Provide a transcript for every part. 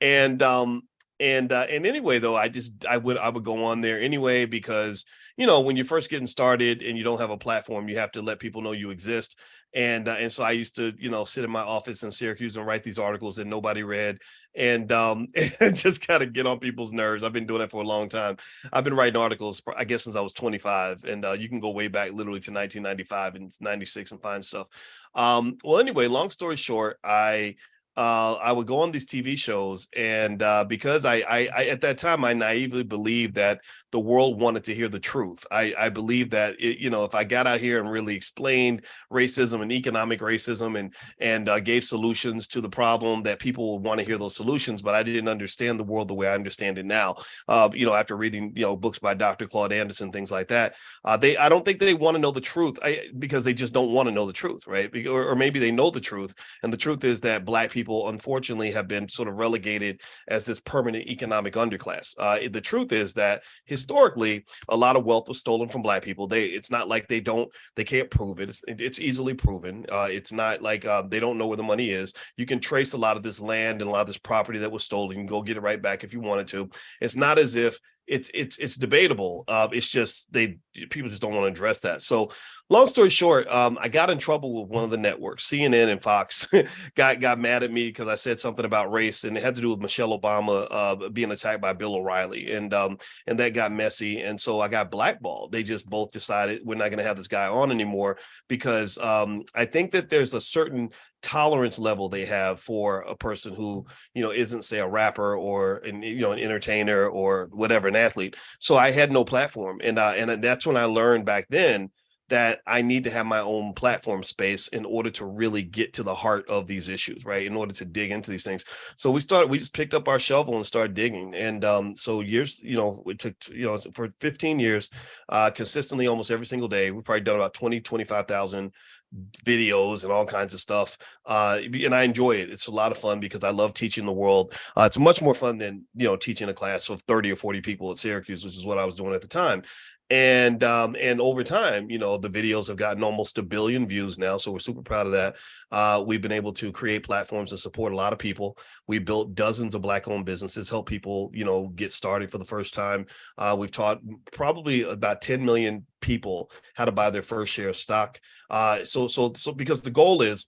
And anyway, though, I would go on there anyway because when you're first getting started and you don't have a platform, you have to let people know you exist. And so I used to sit in my office in Syracuse and write these articles that nobody read, and and just kind of get on people's nerves. I've been doing it for a long time. I've been writing articles for, I guess, since I was 25, and you can go way back literally to 1995 and 96 and find stuff. Well, anyway, long story short, I would go on these TV shows, and because I at that time I naively believed that the world wanted to hear the truth. I believed that if I got out here and really explained racism and economic racism and gave solutions to the problem, that people would want to hear those solutions. But I didn't understand the world the way I understand it now. After reading books by Dr. Claude Anderson, things like that, I don't think they want to know the truth, because they just don't want to know the truth, right? Or maybe they know the truth, and the truth is that Black people unfortunately have been sort of relegated as this permanent economic underclass. The truth is that historically, a lot of wealth was stolen from Black people. It's not like they can't prove it. It's easily proven. It's not like they don't know where the money is. You can trace a lot of this land and a lot of this property that was stolen. You can go get it right back if you wanted to. It's not as if it's debatable. It's just people just don't want to address that. So long story short, I got in trouble with one of the networks, CNN and Fox. got mad at me because I said something about race, and it had to do with Michelle Obama being attacked by Bill O'Reilly, and that got messy, and so I got blackballed. They just both decided we're not going to have this guy on anymore, because I think that there's a certain tolerance level they have for a person who isn't, say, a rapper or an entertainer or whatever, an athlete. So I had no platform, and that's when I learned back then that I need to have my own platform space in order to really get to the heart of these issues, right? In order to dig into these things. So we just picked up our shovel and started digging. And so years, it took, for 15 years, consistently, almost every single day, we've probably done about 25,000 videos and all kinds of stuff. And I enjoy it. It's a lot of fun because I love teaching the world. It's much more fun than, teaching a class of 30 or 40 people at Syracuse, which is what I was doing at the time. And over time, the videos have gotten almost 1 billion views now, so we're super proud of that. We've been able to create platforms and support a lot of people. We built dozens of Black-owned businesses, help people get started for the first time. We've taught probably about 10 million people how to buy their first share of stock. So because the goal is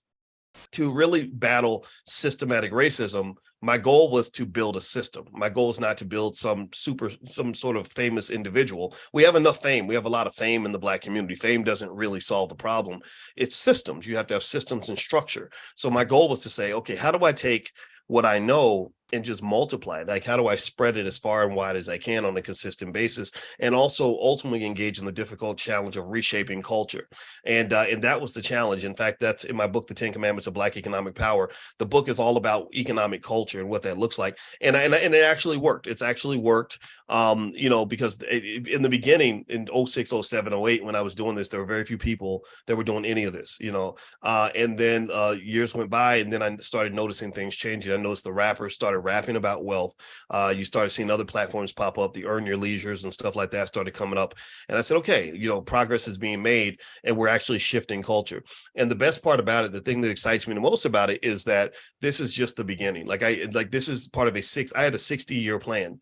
to really battle systematic racism. My goal was to build a system. My goal is not to build some sort of famous individual. We have enough fame. We have a lot of fame in the Black community. Fame doesn't really solve the problem. It's systems. You have to have systems and structure. So my goal was to say, okay, how do I take what I know and just multiply it? Like, how do I spread it as far and wide as I can on a consistent basis, and also ultimately engage in the difficult challenge of reshaping culture? And that was the challenge. In fact, that's in my book, The 10 Commandments of Black Economic Power. The book is all about economic culture and what that looks like. And it actually worked. It's actually worked, because in the beginning, in 06, 07, 08, when I was doing this, there were very few people that were doing any of this, and then years went by, and then I started noticing things changing. I noticed the rappers started rapping about wealth. You started seeing other platforms pop up, the Earn Your Leisures and stuff like that started coming up. And I said, okay, progress is being made, and we're actually shifting culture. And the best part about it, the thing that excites me the most about it, is that this is just the beginning. This is part of I had a 60-year plan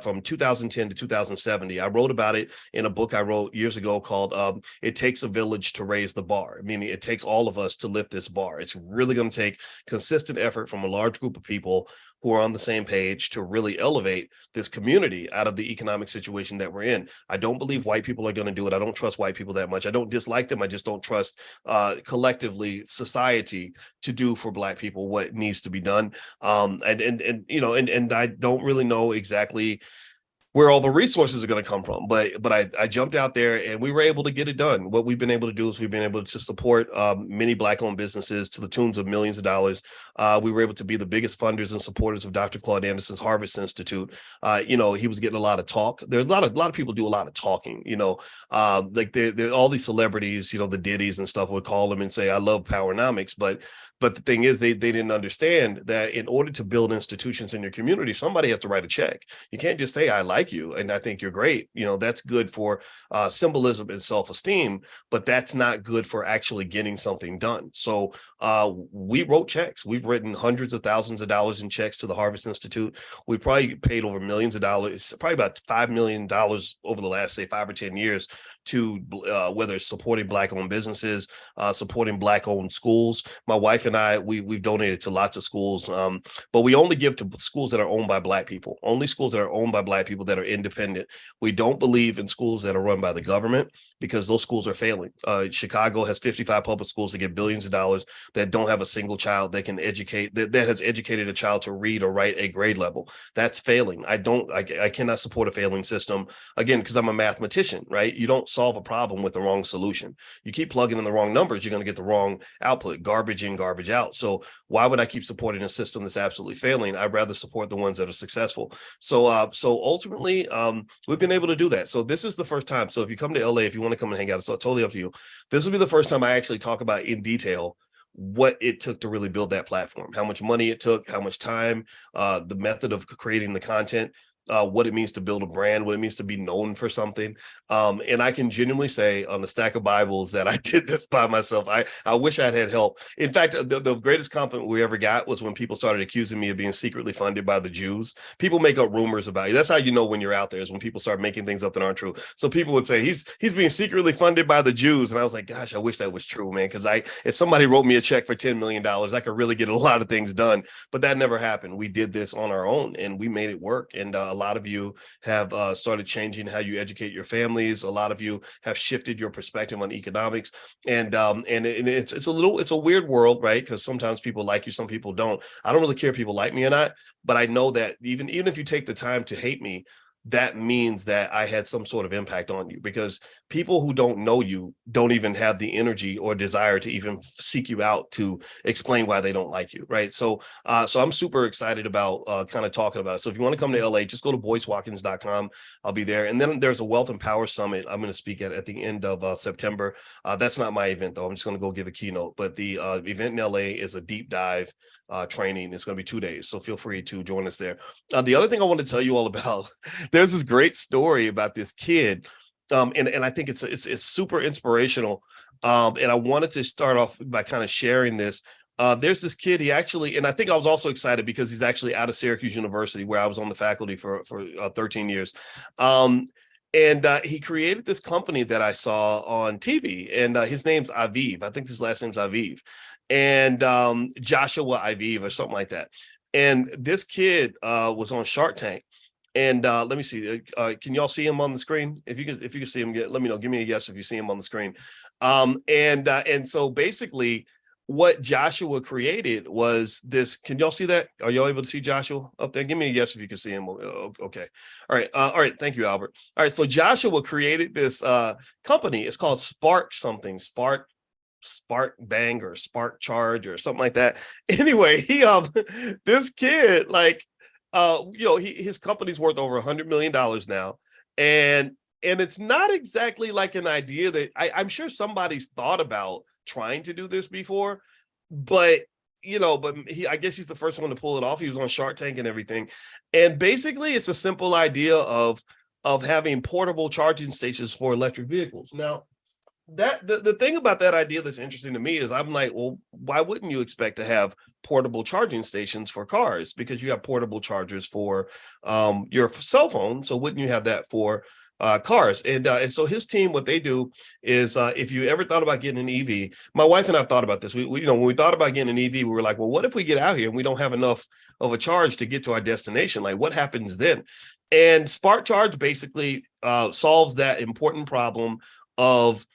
from 2010 to 2070. I wrote about it in a book I wrote years ago called It Takes a Village to Raise the Bar, meaning it takes all of us to lift this bar. It's really going to take consistent effort from a large group of people who are on the same page to really elevate this community out of the economic situation that we're in. I don't believe white people are going to do it. I don't trust white people that much. I don't dislike them. I just don't trust collectively society to do for Black people what needs to be done. And I don't really know exactly where all the resources are going to come from. But I jumped out there and we were able to get it done. What we've been able to do is we've been able to support many Black-owned businesses to the tunes of millions of dollars. We were able to be the biggest funders and supporters of Dr. Claude Anderson's Harvest Institute. He was getting a lot of talk. There are a lot of people do a lot of talking. There all these celebrities, the Diddy's and stuff would call them and say, "I love Powernomics," but the thing is, they didn't understand that in order to build institutions in your community, somebody has to write a check. You can't just say, "I like like you and I think you're great. That's good for symbolism and self-esteem, but that's not good for actually getting something done. So we wrote checks. We've written hundreds of thousands of dollars in checks to the Harvest Institute. We probably paid over millions of dollars, probably about $5 million over the last, say, 5 or 10 years to whether it's supporting Black-owned businesses, supporting Black-owned schools. My wife and I, we've donated to lots of schools, but we only give to schools that are owned by Black people, only schools that are owned by Black people that are independent. We don't believe in schools that are run by the government because those schools are failing. Chicago has 55 public schools that get billions of dollars that don't have a single child that can educate, that has educated a child to read or write a grade level. That's failing. I cannot support a failing system, again, because I'm a mathematician, right? You don't solve a problem with the wrong solution. You keep plugging in the wrong numbers, you're going to get the wrong output, garbage in, garbage out. So why would I keep supporting a system that's absolutely failing? I'd rather support the ones that are successful. So ultimately, we've been able to do that. So this is the first time. So if you come to LA, if you want to come and hang out, it's totally up to you. This will be the first time I actually talk about in detail what it took to really build that platform, how much money it took, how much time, the method of creating the content, what it means to build a brand, what it means to be known for something. And I can genuinely say on the stack of Bibles that I did this by myself. I wish I'd had help. In fact, the greatest compliment we ever got was when people started accusing me of being secretly funded by the Jews. People make up rumors about you. That's how you know when you're out there, is when people start making things up that aren't true. So people would say he's being secretly funded by the Jews. And I was like, gosh, I wish that was true, man. Because if somebody wrote me a check for $10 million, I could really get a lot of things done. But that never happened. We did this on our own and we made it work. And a lot of you have started changing how you educate your families. A lot of you have shifted your perspective on economics, and it's a weird world, right? Because sometimes people like you, some people don't. I don't really care if people like me or not, but I know that even if you take the time to hate me, that means that I had some sort of impact on you, because people who don't know you don't even have the energy or desire to even seek you out to explain why they don't like you, right? So I'm super excited about kind of talking about it. So if you want to come to LA, just go to boycewatkins.com. I'll be there. And then there's a Wealth and Power Summit I'm going to speak at the end of September. That's not my event, though. I'm just going to go give a keynote. But the event in LA is a deep dive training. It's going to be 2 days. So feel free to join us there. The other thing I want to tell you all about, there's this great story about this kid. And I think it's super inspirational. And I wanted to start off by kind of sharing this. There's this kid, he actually, and I think I was also excited because he's actually out of Syracuse University, where I was on the faculty for 13 years. And he created this company that I saw on TV, and his name's Aviv. I think his last name's Aviv, and Joshua Aviv or something like that. And this kid was on Shark Tank. And let me see. Can y'all see him on the screen? If you can see him, let me know. Give me a yes if you see him on the screen. And so basically, what Joshua created was this. Can y'all see that? Are y'all able to see Joshua up there? Give me a yes if you can see him. Okay. All right. All right. Thank you, Albert. All right. So Joshua created this company. It's called Spark something. Spark Bang or Spark Charge or something like that. Anyway, this kid, like, his company's worth over $100 million now, and it's not exactly like an idea that I'm sure somebody's thought about trying to do this before, but I guess he's the first one to pull it off. He was on Shark Tank and everything, and basically it's a simple idea of having portable charging stations for electric vehicles. Now, that the thing about that idea that's interesting to me is I'm like, well, why wouldn't you expect to have portable charging stations for cars? Because you have portable chargers for your cell phone. So wouldn't you have that for cars? And so his team, what they do is if you ever thought about getting an EV, my wife and I thought about this. We when we thought about getting an EV, we were like, well, what if we get out here and we don't have enough of a charge to get to our destination? Like, what happens then? And Spark Charge basically solves that important problem of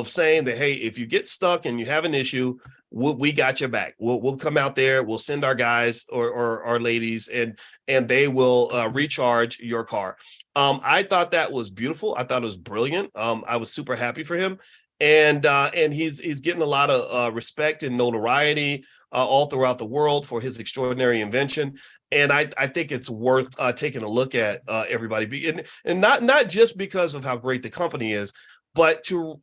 saying that, hey, if you get stuck and you have an issue, we got your back. We'll come out there. We'll send our guys or our ladies, and they will recharge your car. I thought that was beautiful. I thought it was brilliant. I was super happy for him, and he's getting a lot of respect and notoriety all throughout the world for his extraordinary invention. And I think it's worth taking a look at, everybody, and not just because of how great the company is, but to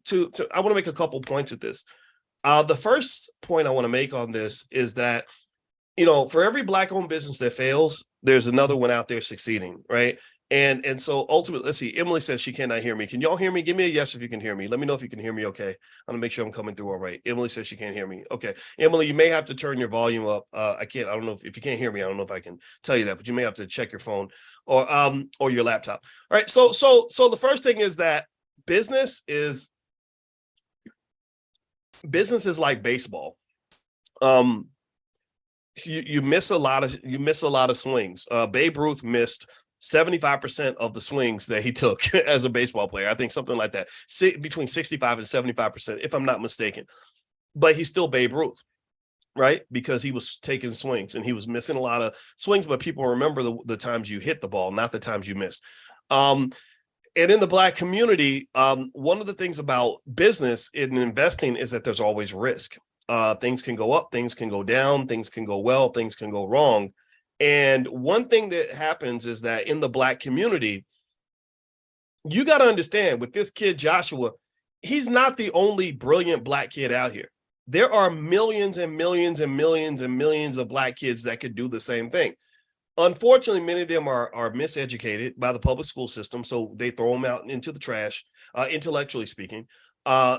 I want to make a couple points with this. The first point I want to make on this is that, for every Black-owned business that fails, there's another one out there succeeding, right? And so ultimately, let's see. Emily says she cannot hear me. Can y'all hear me? Give me a yes if you can hear me. Let me know if you can hear me. Okay, I'm gonna make sure I'm coming through all right. Emily says she can't hear me. Okay, Emily, you may have to turn your volume up. I can't. I don't know if you can't hear me. I don't know if I can tell you that, but you may have to check your phone or your laptop. All right. So the first thing is that business is like baseball. You miss a lot of swings. Babe Ruth missed 75% of the swings that he took as a baseball player. I think something like that, between 65 and 75%, if I'm not mistaken. But he's still Babe Ruth, right? Because he was taking swings and he was missing a lot of swings, but people remember the times you hit the ball, not the times you missed. And in the Black community, one of the things about business and investing is that there's always risk. Things can go up, things can go down, things can go well, things can go wrong. And one thing that happens is that in the Black community, you got to understand with this kid, Joshua, he's not the only brilliant Black kid out here. There are millions and millions and millions and millions of Black kids that could do the same thing. Unfortunately, many of them are miseducated by the public school system, so they throw them out into the trash, intellectually speaking.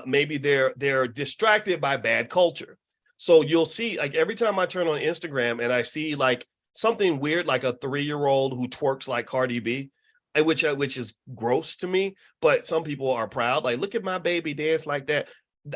Maybe they're distracted by bad culture. So you'll see, like every time I turn on Instagram and I see like something weird, like a 3-year-old who twerks like Cardi B, which is gross to me, but some people are proud. Like, look at my baby dance like that.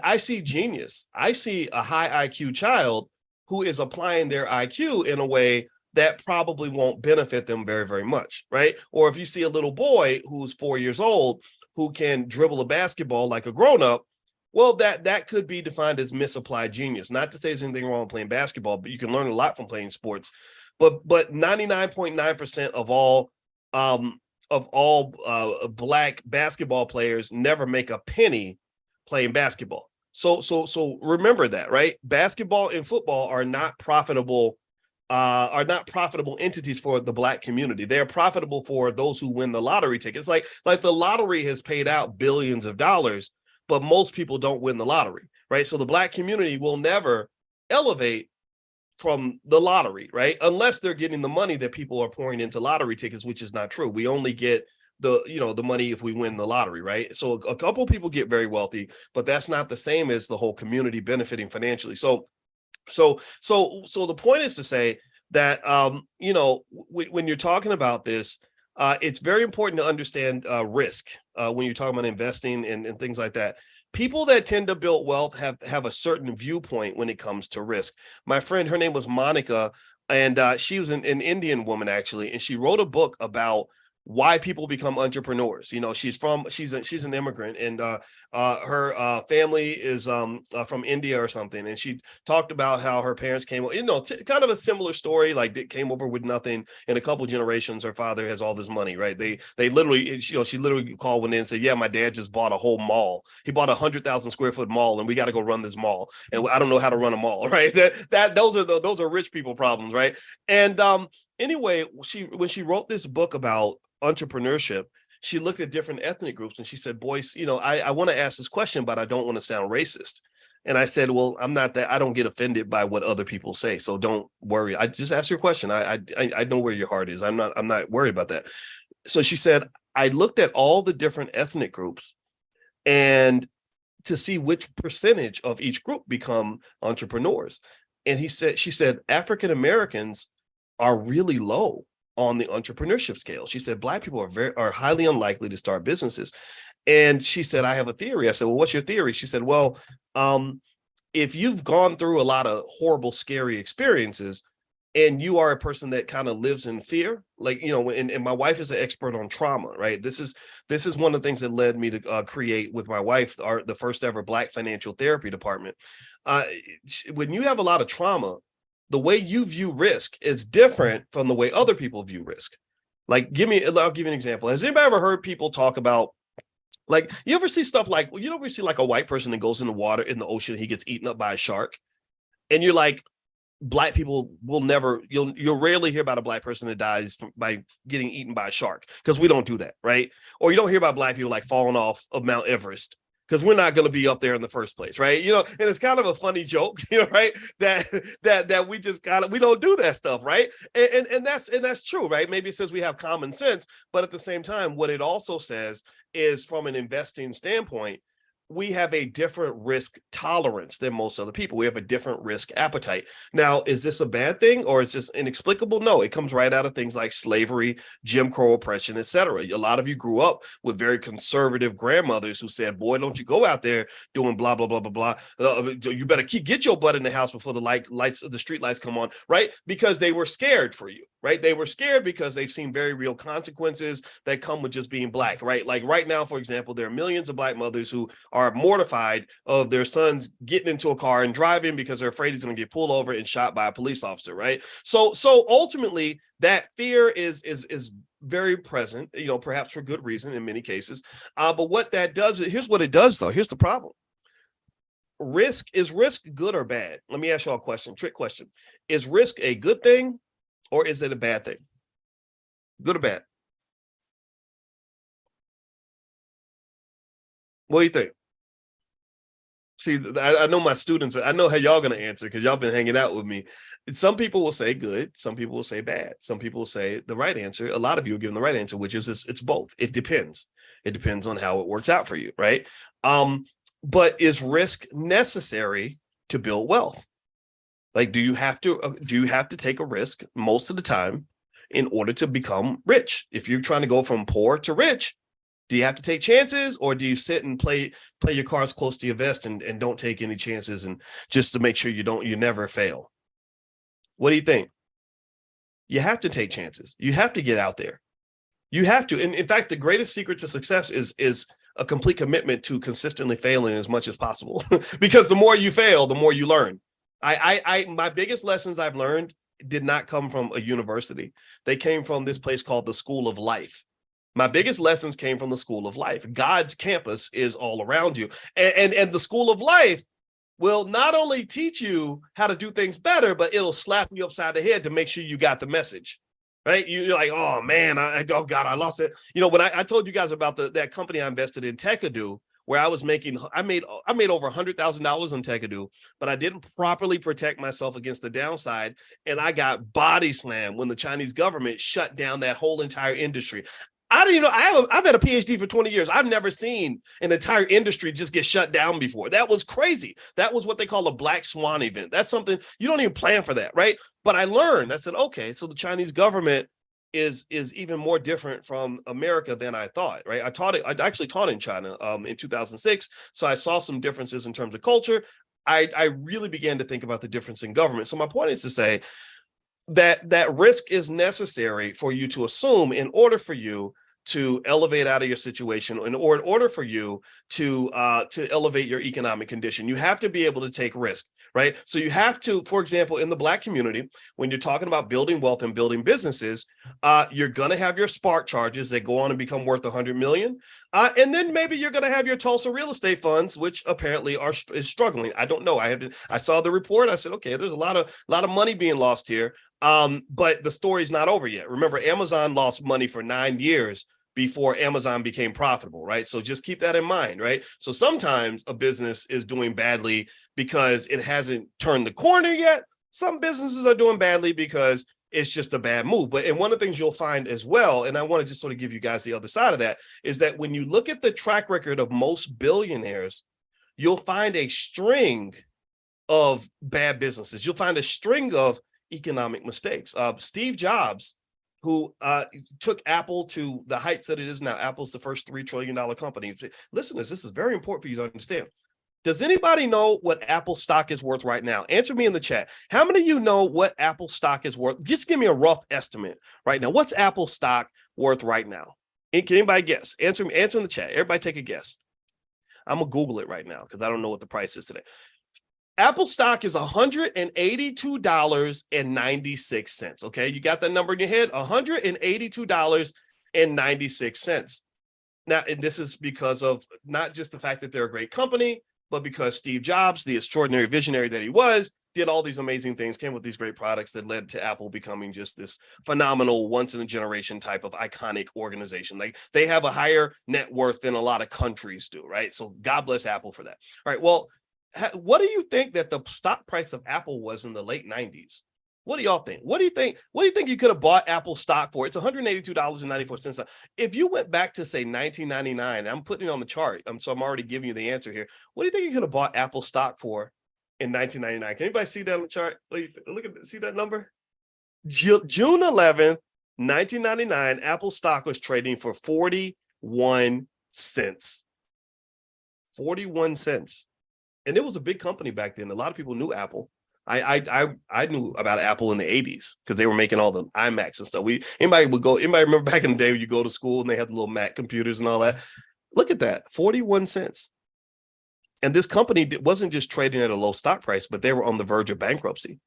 I see genius. I see a high IQ child who is applying their IQ in a way that probably won't benefit them very, very much, right? Or if you see a little boy who's 4 years old who can dribble a basketball like a grown-up, well, that could be defined as misapplied genius. Not to say there's anything wrong with playing basketball, but you can learn a lot from playing sports. But 99.9% of all Black basketball players never make a penny playing basketball. So remember that, right? Basketball and football are not profitable entities for the Black community. They're profitable for those who win the lottery tickets. Like the lottery has paid out billions of dollars, but most people don't win the lottery, right? So the Black community will never elevate from the lottery, right? Unless they're getting the money that people are pouring into lottery tickets, which is not true. We only get the money if we win the lottery, right? So a couple people get very wealthy, but that's not the same as the whole community benefiting financially. So the point is to say that when you're talking about this, it's very important to understand risk when you're talking about investing and things like that. People that tend to build wealth have a certain viewpoint when it comes to risk. My friend, her name was Monica, and she was an Indian woman actually, and she wrote a book about why people become entrepreneurs. She's an immigrant, and her family is from India or something. And she talked about how her parents came, kind of a similar story, like they came over with nothing. In a couple generations, her father has all this money, right? They literally, she literally called one in and said, yeah, my dad just bought a whole mall. He bought 100,000 square foot mall, and we got to go run this mall. And I don't know how to run a mall, right? Those are rich people problems, right? And anyway, when she wrote this book about entrepreneurship, she looked at different ethnic groups and she said, Boyce, I want to ask this question, but I don't want to sound racist. And I said, well, I'm not that. I don't get offended by what other people say, so don't worry. I just ask your question. I know where your heart is. I'm not worried about that. So she said, I looked at all the different ethnic groups and to see which percentage of each group become entrepreneurs. And she said, African Americans are really low on the entrepreneurship scale. She said, Black people are highly unlikely to start businesses. And she said, I have a theory. I said, well, what's your theory? She said, well, if you've gone through a lot of horrible, scary experiences, and you are a person that kind of lives in fear, like, and my wife is an expert on trauma, right? This is one of the things that led me to create with my wife, the first ever Black financial therapy department. When you have a lot of trauma, the way you view risk is different from the way other people view risk. Like, I'll give you an example. Has anybody ever heard people talk about, like, you ever see stuff like, you ever see like a white person that goes in the water in the ocean, he gets eaten up by a shark, and you're like, Black people will never, you'll rarely hear about a Black person that dies by getting eaten by a shark, because we don't do that, right? Or you don't hear about Black people like falling off of Mount Everest because we're not going to be up there in the first place, right? And it's kind of a funny joke, right? That we just we don't do that stuff, right? And that's true, right? Maybe it says we have common sense, but at the same time, what it also says is from an investing standpoint, we have a different risk tolerance than most other people. We have a different risk appetite. Now, is this a bad thing or is this inexplicable? No, it comes right out of things like slavery, Jim Crow oppression, etc. A lot of you grew up with very conservative grandmothers who said, boy, don't you go out there doing blah, blah, blah, blah, blah. You better get your butt in the house before the street lights come on, right? Because they were scared for you, right? They were scared because they've seen very real consequences that come with just being black, right? Like right now, for example, there are millions of black mothers who are mortified of their sons getting into a car and driving because they're afraid he's going to get pulled over and shot by a police officer, right? So ultimately, that fear is very present, perhaps for good reason in many cases. But what that does, here's what it does, though. Here's the problem. Is risk good or bad? Let me ask you all a question, trick question. Is risk a good thing or is it a bad thing? Good or bad? What do you think? See, I know my students, I know how y'all going to answer because y'all been hanging out with me. Some people will say good. Some people will say bad. Some people will say the right answer. A lot of you are giving the right answer, which is it's both. It depends. It depends on how it works out for you, right? But is risk necessary to build wealth? Like, do you have to take a risk most of the time in order to become rich? If you're trying to go from poor to rich, do you have to take chances or do you sit and play your cards close to your vest and don't take any chances and just to make sure you never fail? What do you think? You have to take chances. You have to get out there. You have to. And in fact, the greatest secret to success is a complete commitment to consistently failing as much as possible. Because the more you fail, the more you learn. My biggest lessons I've learned did not come from a university. They came from this place called the School of Life. My biggest lessons came from the School of Life. God's campus is all around you. And the School of Life will not only teach you how to do things better, but it'll slap you upside the head to make sure you got the message, right? You're like, oh man, oh God, I lost it. When I told you guys about that company I invested in, Tekadu, where I made over $100,000 on Tekadu, but I didn't properly protect myself against the downside. And I got body slammed when the Chinese government shut down that whole entire industry. I don't even know. I've had a PhD for 20 years. I've never seen an entire industry just get shut down before. That was crazy. That was what they call a black swan event. That's something you don't even plan for that, right? But I learned. I said, okay, so the Chinese government is even more different from America than I thought, right? I actually taught in China in 2006. So I saw some differences in terms of culture. I really began to think about the difference in government. So my point is to say that risk is necessary for you to assume in order for you to elevate out of your situation, in order for you to elevate your economic condition. You have to be able to take risk, right? So you have to, for example, in the Black community, when you're talking about building wealth and building businesses, you're going to have your spark charges that go on and become worth 100 million. And then maybe you're going to have your Tulsa real estate funds, which apparently is struggling. I don't know. I saw the report. I said, okay, there's a lot of money being lost here. But the story's not over yet. Remember, Amazon lost money for 9 years before Amazon became profitable, right? So just keep that in mind, right? So sometimes a business is doing badly because it hasn't turned the corner yet. Some businesses are doing badly because it's just a bad move. And one of the things you'll find as well, and I want to just sort of give you guys the other side of that, is that when you look at the track record of most billionaires, you'll find a string of bad businesses. You'll find a string of economic mistakes. Steve Jobs, who took Apple to the heights that it is now. Apple's the first $3 trillion company. Listeners, this is very important for you to understand. Does anybody know what Apple stock is worth right now? Answer me in the chat. How many of you know what Apple stock is worth? Just give me a rough estimate right now. What's Apple stock worth right now? Can anybody guess? Answer in the chat. Everybody take a guess. I'm going to Google it right now because I don't know what the price is today. Apple stock is $182.96. Okay, you got that number in your head? $182.96. Now, and this is because of not just the fact that they're a great company, but because Steve Jobs, the extraordinary visionary that he was, did all these amazing things, came with these great products that led to Apple becoming just this phenomenal once in a generation type of iconic organization. Like they have a higher net worth than a lot of countries do, right? So God bless Apple for that. All right. Well, what do you think that the stock price of Apple was in the late 90s? What do y'all think? What do you think? What do you think you could have bought Apple stock for? It's $182.94. If you went back to say 1999, I'm putting it on the chart. So I'm already giving you the answer here. What do you think you could have bought Apple stock for in 1999? Can anybody see that on the chart? Look at see that number? June 11th, 1999, Apple stock was trading for 41 cents. 41 cents. And it was a big company back then. A lot of people knew Apple. I knew about Apple in the 80s because they were making all the iMacs and stuff. Anybody remember back in the day when you go to school and they had the little Mac computers and all that? Look at that, 41 cents. And this company wasn't just trading at a low stock price, but they were on the verge of bankruptcy.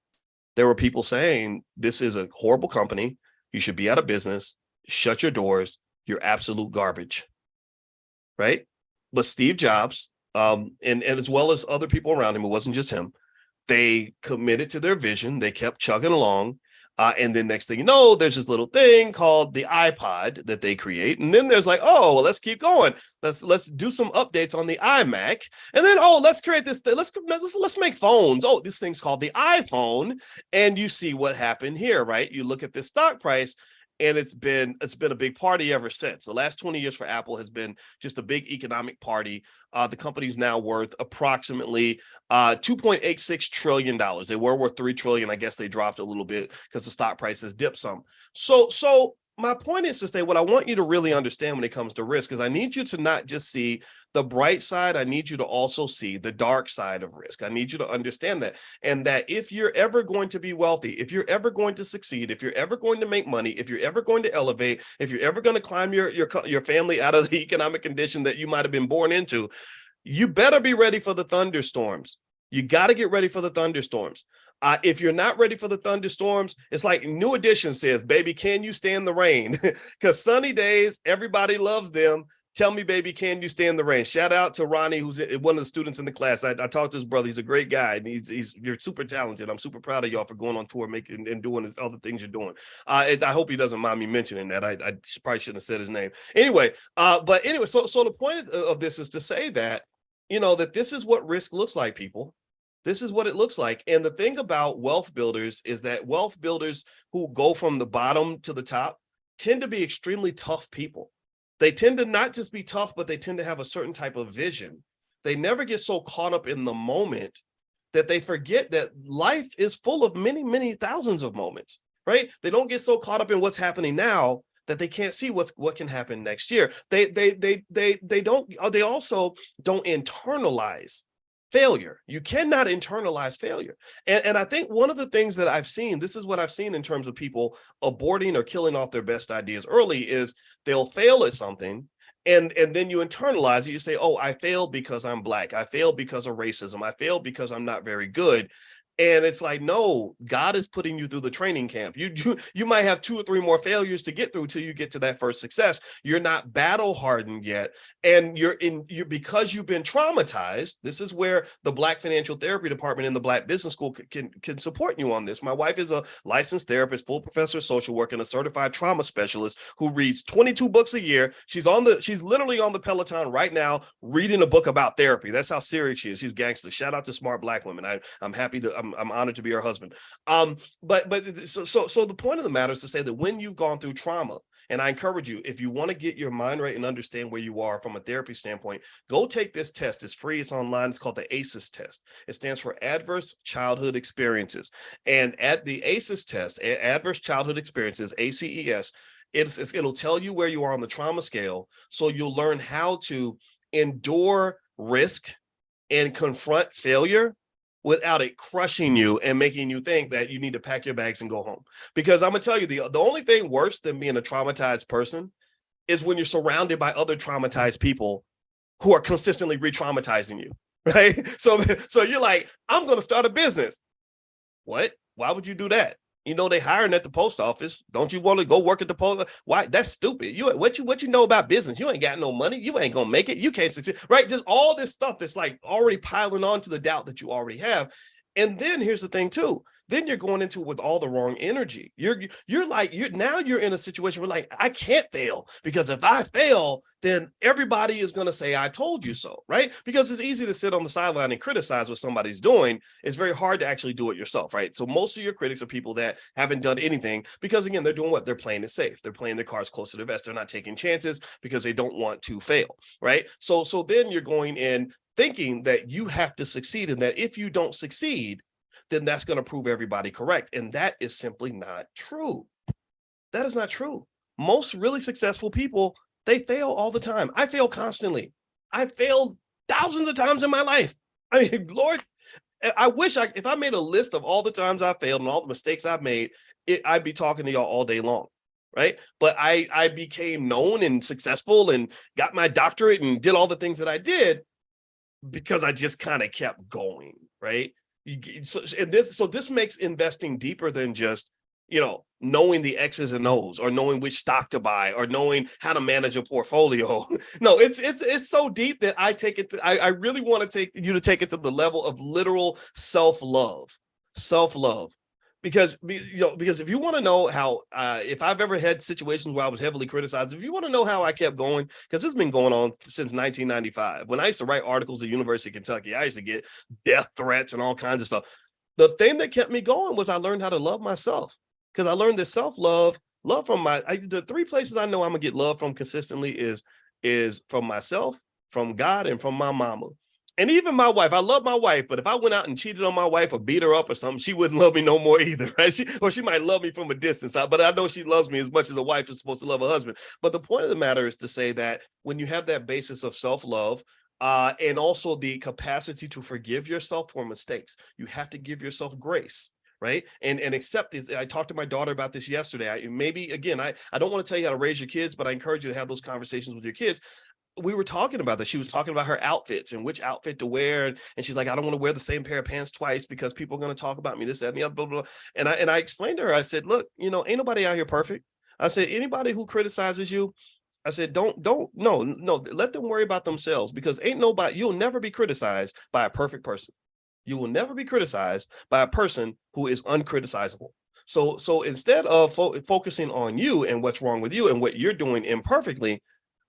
There were people saying, this is a horrible company. You should be out of business. Shut your doors. You're absolute garbage. Right? But Steve Jobs, and as well as other people around him, it wasn't just him, they committed to their vision. They kept chugging along. And then next thing you know, there's this little thing called the iPod that they create. And then there's like, oh, well, let's keep going. Let's do some updates on the iMac. And then, oh, let's create this thing. Let's make phones. Oh, this thing's called the iPhone. And you see what happened here, right? You look at this stock price, and it's been a big party ever since. The last 20 years for Apple has been just a big economic party. The company's now worth approximately $2.86 trillion. They were worth $3 trillion. I guess they dropped a little bit because the stock price has dipped some. So my point is to say what I want you to really understand when it comes to risk is I need you to not just see the bright side. I need you to also see the dark side of risk. I need you to understand that. And that if you're ever going to be wealthy, if you're ever going to succeed, if you're ever going to make money, if you're ever going to elevate, if you're ever going to climb your family out of the economic condition that you might have been born into, you better be ready for the thunderstorms. You got to get ready for the thunderstorms. If you're not ready for the thunderstorms, it's like New Edition says, baby, can you stand the rain? Because sunny days, everybody loves them. Tell me, baby, can you stand the rain? Shout out to Ronnie, who's one of the students in the class. I talked to his brother. He's a great guy, and you're super talented. I'm super proud of y'all for going on tour, making and doing all the things you're doing. I hope he doesn't mind me mentioning that. I probably shouldn't have said his name. Anyway, so the point of this is to say that, that this is what risk looks like, people. This is what it looks like. And the thing about wealth builders is that wealth builders who go from the bottom to the top tend to be extremely tough people. They tend to not just be tough, but they tend to have a certain type of vision. They never get so caught up in the moment that they forget that life is full of many, many thousands of moments, right? They don't get so caught up in what's happening now that they can't see what can happen next year. They also don't internalize failure. You cannot internalize failure. And I think one of the things that I've seen, this is what I've seen in terms of people aborting or killing off their best ideas early, is they'll fail at something. And then you internalize it. You say, oh, I failed because I'm Black. I failed because of racism. I failed because I'm not very good. And it's like, no, God is putting you through the training camp. You might have 2 or 3 more failures to get through till you get to that first success. You're not battle hardened yet. And because you've been traumatized. This is where the Black Financial Therapy Department in the Black Business School can support you on this. My wife is a licensed therapist, full professor of social work, and a certified trauma specialist who reads 22 books a year. She's literally on the Peloton right now, reading a book about therapy. That's how serious she is. She's gangster. Shout out to smart Black women. I'm happy to. I'm honored to be her husband. So the point of the matter is to say that when you've gone through trauma, and I encourage you, if you want to get your mind right and understand where you are from a therapy standpoint, go take this test. It's free. It's online. It's called the ACEs test. It stands for Adverse Childhood Experiences. And at the ACEs test, Adverse Childhood Experiences, ACES, it'll tell you where you are on the trauma scale. So you'll learn how to endure risk and confront failure without it crushing you and making you think that you need to pack your bags and go home. Because I'm gonna tell you, the only thing worse than being a traumatized person is when you're surrounded by other traumatized people who are consistently re-traumatizing you, right? So you're like, I'm gonna start a business. What? Why would you do that? They hiring at the post office. Don't you want to go work at the post? Why? That's stupid. What you know about business? You ain't got no money. You ain't gonna make it. You can't succeed. Right? Just all this stuff that's like already piling on to the doubt that you already have. And then here's the thing too. Then you're going into it with all the wrong energy. You're in a situation where like I can't fail because if I fail, then everybody is going to say I told you so, right? Because it's easy to sit on the sideline and criticize what somebody's doing. It's very hard to actually do it yourself, right? So most of your critics are people that haven't done anything because again, they're doing what? They're playing it safe. They're playing their cards close to their vest. They're not taking chances because they don't want to fail, right? So then you're going in thinking that you have to succeed and that if you don't succeed, then that's going to prove everybody correct. And that is simply not true. That is not true. Most really successful people, they fail all the time. I fail constantly. I failed thousands of times in my life. I mean, Lord, I wish if I made a list of all the times I failed and all the mistakes I've made, I'd be talking to y'all all day long. Right. But I became known and successful and got my doctorate and did all the things that I did because I just kind of kept going. Right. So this makes investing deeper than just, knowing the X's and O's or knowing which stock to buy or knowing how to manage a portfolio. No, it's so deep that I really want to take it to the level of literal self-love. Because if you want to know how if I've ever had situations where I was heavily criticized, if you want to know how I kept going, because it's been going on since 1995. When I used to write articles at University of Kentucky, I used to get death threats and all kinds of stuff. The thing that kept me going was I learned how to love myself, because I learned that self-love, love from the three places I know I'm gonna get love from consistently is from myself, from God, and from my mama. And even my wife, I love my wife, but if I went out and cheated on my wife or beat her up or something, she wouldn't love me no more either, right? She might love me from a distance, but I know she loves me as much as a wife is supposed to love a husband. But the point of the matter is to say that when you have that basis of self-love, and also the capacity to forgive yourself for mistakes, you have to give yourself grace. Right. And accept this. I talked to my daughter about this yesterday. I don't want to tell you how to raise your kids, but I encourage you to have those conversations with your kids. We were talking about that. She was talking about her outfits and which outfit to wear. And she's like, I don't want to wear the same pair of pants twice because people are going to talk about me, this, that, and the other, blah, blah, blah. And I explained to her, I said, look, ain't nobody out here perfect. I said, anybody who criticizes you, I said, no, let them worry about themselves, because you'll never be criticized by a perfect person. You will never be criticized by a person who is uncriticizable. So instead of focusing on you and what's wrong with you and what you're doing imperfectly,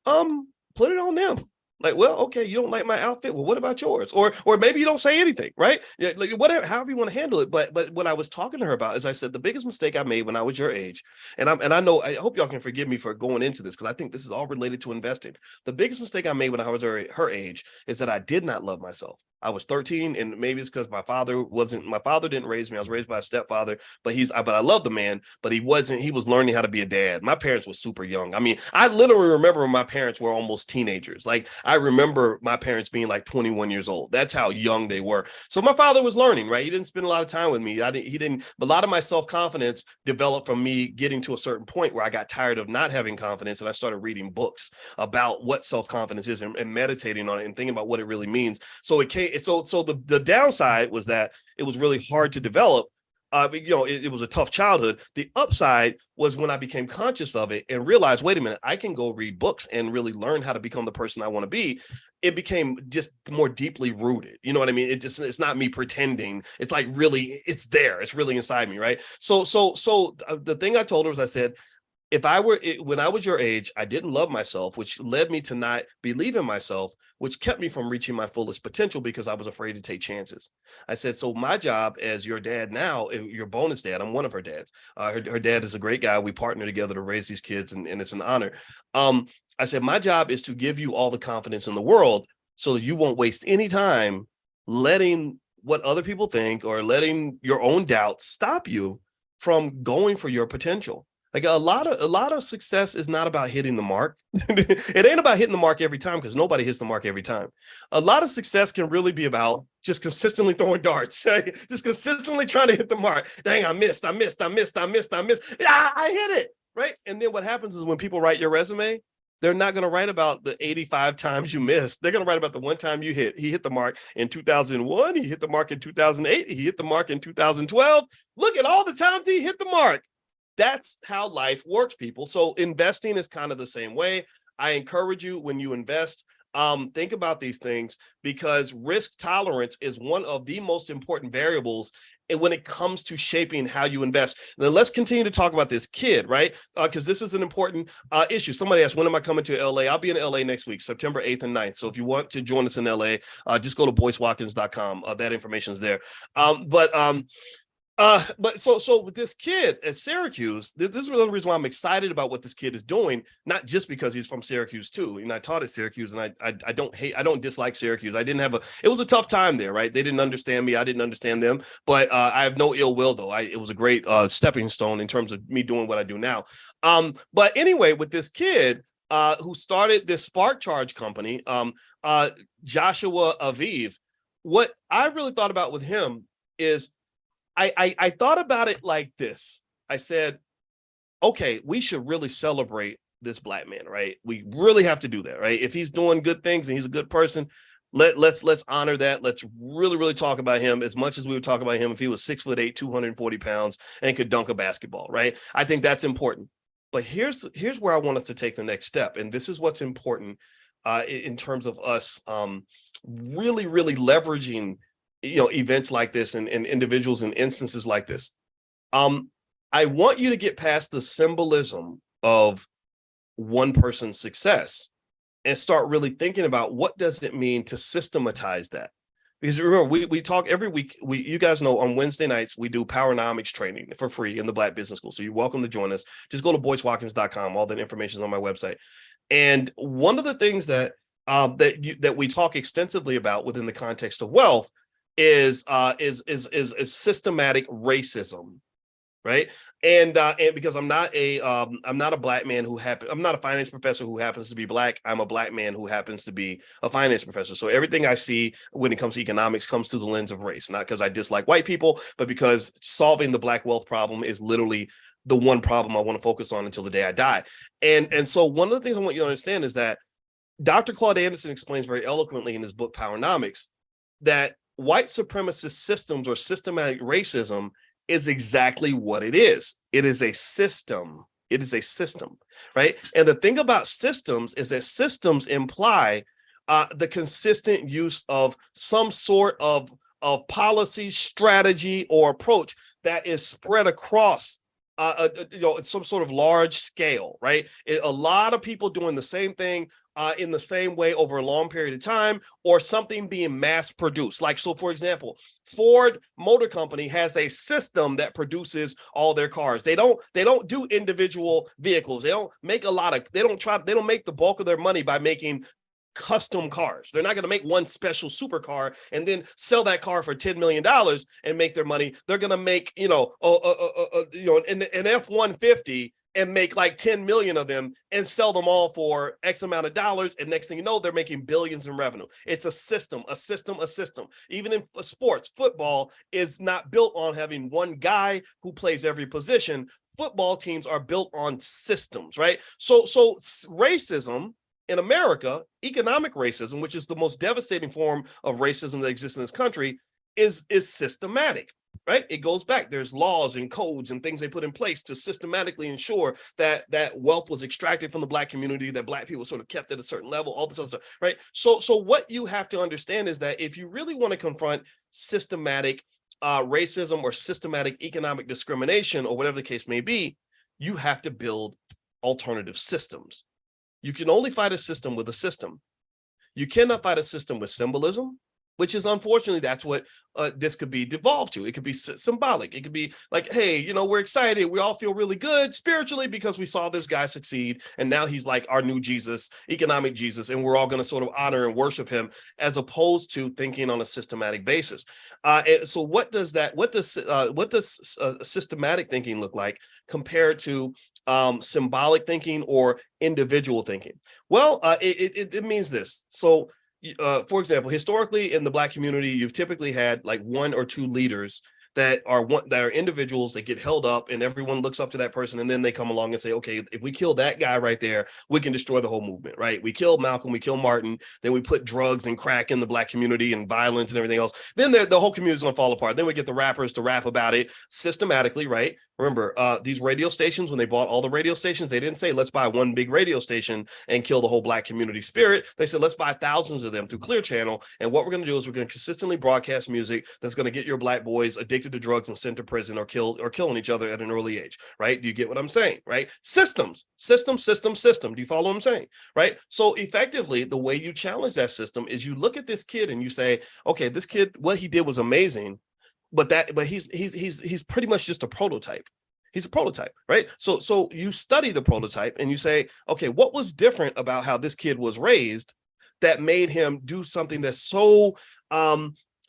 put it on them. Like, well, okay, you don't like my outfit. Well, what about yours? Or maybe you don't say anything, right? Yeah, like whatever, however you want to handle it. But what I was talking to her about is I said the biggest mistake I made when I was your age, and I hope y'all can forgive me for going into this because I think this is all related to investing. The biggest mistake I made when I was her age is that I did not love myself. I was 13, and maybe it's because my father didn't raise me. I was raised by a stepfather, but I love the man, but he was learning how to be a dad. My parents were super young. I mean, I literally remember when my parents were almost teenagers. Like, I remember my parents being like 21 years old. That's how young they were. So my father was learning, right? He didn't spend a lot of time with me. A lot of my self-confidence developed from me getting to a certain point where I got tired of not having confidence. And I started reading books about what self-confidence is and meditating on it and thinking about what it really means. So the downside was that it was really hard to develop. It was a tough childhood. The upside was when I became conscious of it and realized, wait a minute, I can go read books and really learn how to become the person I want to be. It became just more deeply rooted. You know what I mean? It's not me pretending. It's like really, it's there. It's really inside me, right? So the thing I told her was, I said, when I was your age, I didn't love myself, which led me to not believe in myself, which kept me from reaching my fullest potential because I was afraid to take chances. I said, so my job as your dad now, your bonus dad, I'm one of her dads. Her dad is a great guy. We partner together to raise these kids, and it's an honor. I said, my job is to give you all the confidence in the world so that you won't waste any time letting what other people think or letting your own doubts stop you from going for your potential. Like, a lot of success is not about hitting the mark. It ain't about hitting the mark every time, because nobody hits the mark every time. A lot of success can really be about just consistently throwing darts, right? Just consistently trying to hit the mark. Dang, I missed. Yeah, I hit it, right? And then what happens is when people write your resume, they're not going to write about the 85 times you missed. They're going to write about the one time you hit. He hit the mark in 2001. He hit the mark in 2008. He hit the mark in 2012. Look at all the times he hit the mark. That's how life works, people. So investing is kind of the same way. I encourage you, when you invest, Think about these things, because risk tolerance is one of the most important variables when it comes to shaping how you invest. Now, let's continue to talk about this kid, right? Because this is an important issue. Somebody asked, when am I coming to LA? I'll be in LA next week, September 8th and 9th. So if you want to join us in LA, just go to boycewatkins.com. That information is there. But so with this kid at Syracuse, this is the reason why I'm excited about what this kid is doing, not just because he's from Syracuse too. I taught at Syracuse, and I don't dislike Syracuse. It was a tough time there, right? They didn't understand me, I didn't understand them, but I have no ill will though. It was a great stepping stone in terms of me doing what I do now. But anyway, with this kid who started this Spark Charge company, Joshua Aviv, what I really thought about with him is, I thought about it like this. I said, okay, we should really celebrate this black man, right? We really have to do that, right? If he's doing good things and he's a good person, let's honor that. Let's really talk about him as much as we would talk about him if he was 6'8", 240 pounds and could dunk a basketball, right? I think that's important. But here's where I want us to take the next step, and this is what's important in terms of us really leveraging events like this and individuals and instances like this. I want you to get past the symbolism of one person's success and start really thinking about, what does it mean to systematize that? Because remember, we talk every week. You guys know on Wednesday nights we do Powernomics training for free in the Black Business School. So you're welcome to join us. Just go to boycewatkins.com. All that information is on my website. And one of the things that we talk extensively about within the context of wealth is systematic racism, right? And because I'm not a black man I'm not a finance professor who happens to be black. I'm a black man who happens to be a finance professor. So everything I see when it comes to economics comes through the lens of race, not because I dislike white people, but because solving the black wealth problem is literally the one problem I want to focus on until the day I die. And so one of the things I want you to understand is that Dr. Claude Anderson explains very eloquently in his book Powernomics that white supremacist systems or systematic racism is exactly what it is. It is a system. It is a system, right? And the thing about systems is that systems imply the consistent use of some sort of policy, strategy, or approach that is spread across some sort of large scale, right? A lot of people doing the same thing in the same way over a long period of time, or something being mass produced. Like, so for example, Ford Motor Company has a system that produces all their cars. They don't do individual vehicles. They don't make the bulk of their money by making custom cars. They're not going to make one special supercar and then sell that car for $10 million and make their money. They're going to make, an F-150 and make like 10 million of them and sell them all for X amount of dollars. And next thing you know, they're making billions in revenue. It's a system. Even in sports, football is not built on having one guy who plays every position. Football teams are built on systems, right? So racism in America, economic racism, which is the most devastating form of racism that exists in this country, is systematic. Right? It goes back. There's laws and codes and things they put in place to systematically ensure that wealth was extracted from the black community, that black people sort of kept at a certain level, all this other stuff, right? So what you have to understand is that if you really want to confront systematic racism or systematic economic discrimination or whatever the case may be, you have to build alternative systems. You can only fight a system with a system. You cannot fight a system with symbolism, which is unfortunately, that's what this could be devolved to. It could be symbolic. It could be like, hey, we're excited. We all feel really good spiritually because we saw this guy succeed. And now he's like our new Jesus, economic Jesus. And we're all going to sort of honor and worship him, as opposed to thinking on a systematic basis. And so what does systematic thinking look like compared to symbolic thinking or individual thinking? Well, it means this. So, for example, historically in the black community, you've typically had like one or two leaders that are individuals that get held up, and everyone looks up to that person, and then they come along and say, okay, if we kill that guy right there, we can destroy the whole movement, right? We killed Malcolm, we killed Martin, then we put drugs and crack in the black community and violence and everything else. Then the whole community is going to fall apart. Then we get the rappers to rap about it systematically, right? Remember, these radio stations, when they bought all the radio stations, they didn't say, let's buy one big radio station and kill the whole black community spirit. They said, let's buy thousands of them through Clear Channel. And what we're going to do is we're going to consistently broadcast music that's going to get your black boys addicted to drugs and sent to prison or killing each other at an early age, right? Do you get what I'm saying, right? Systems. Do you follow what I'm saying, right? So effectively, the way you challenge that system is you look at this kid and you say, okay, this kid, what he did was amazing. But he's pretty much just a prototype. He's a prototype, right? So you study the prototype and you say, okay, what was different about how this kid was raised that made him do something that's so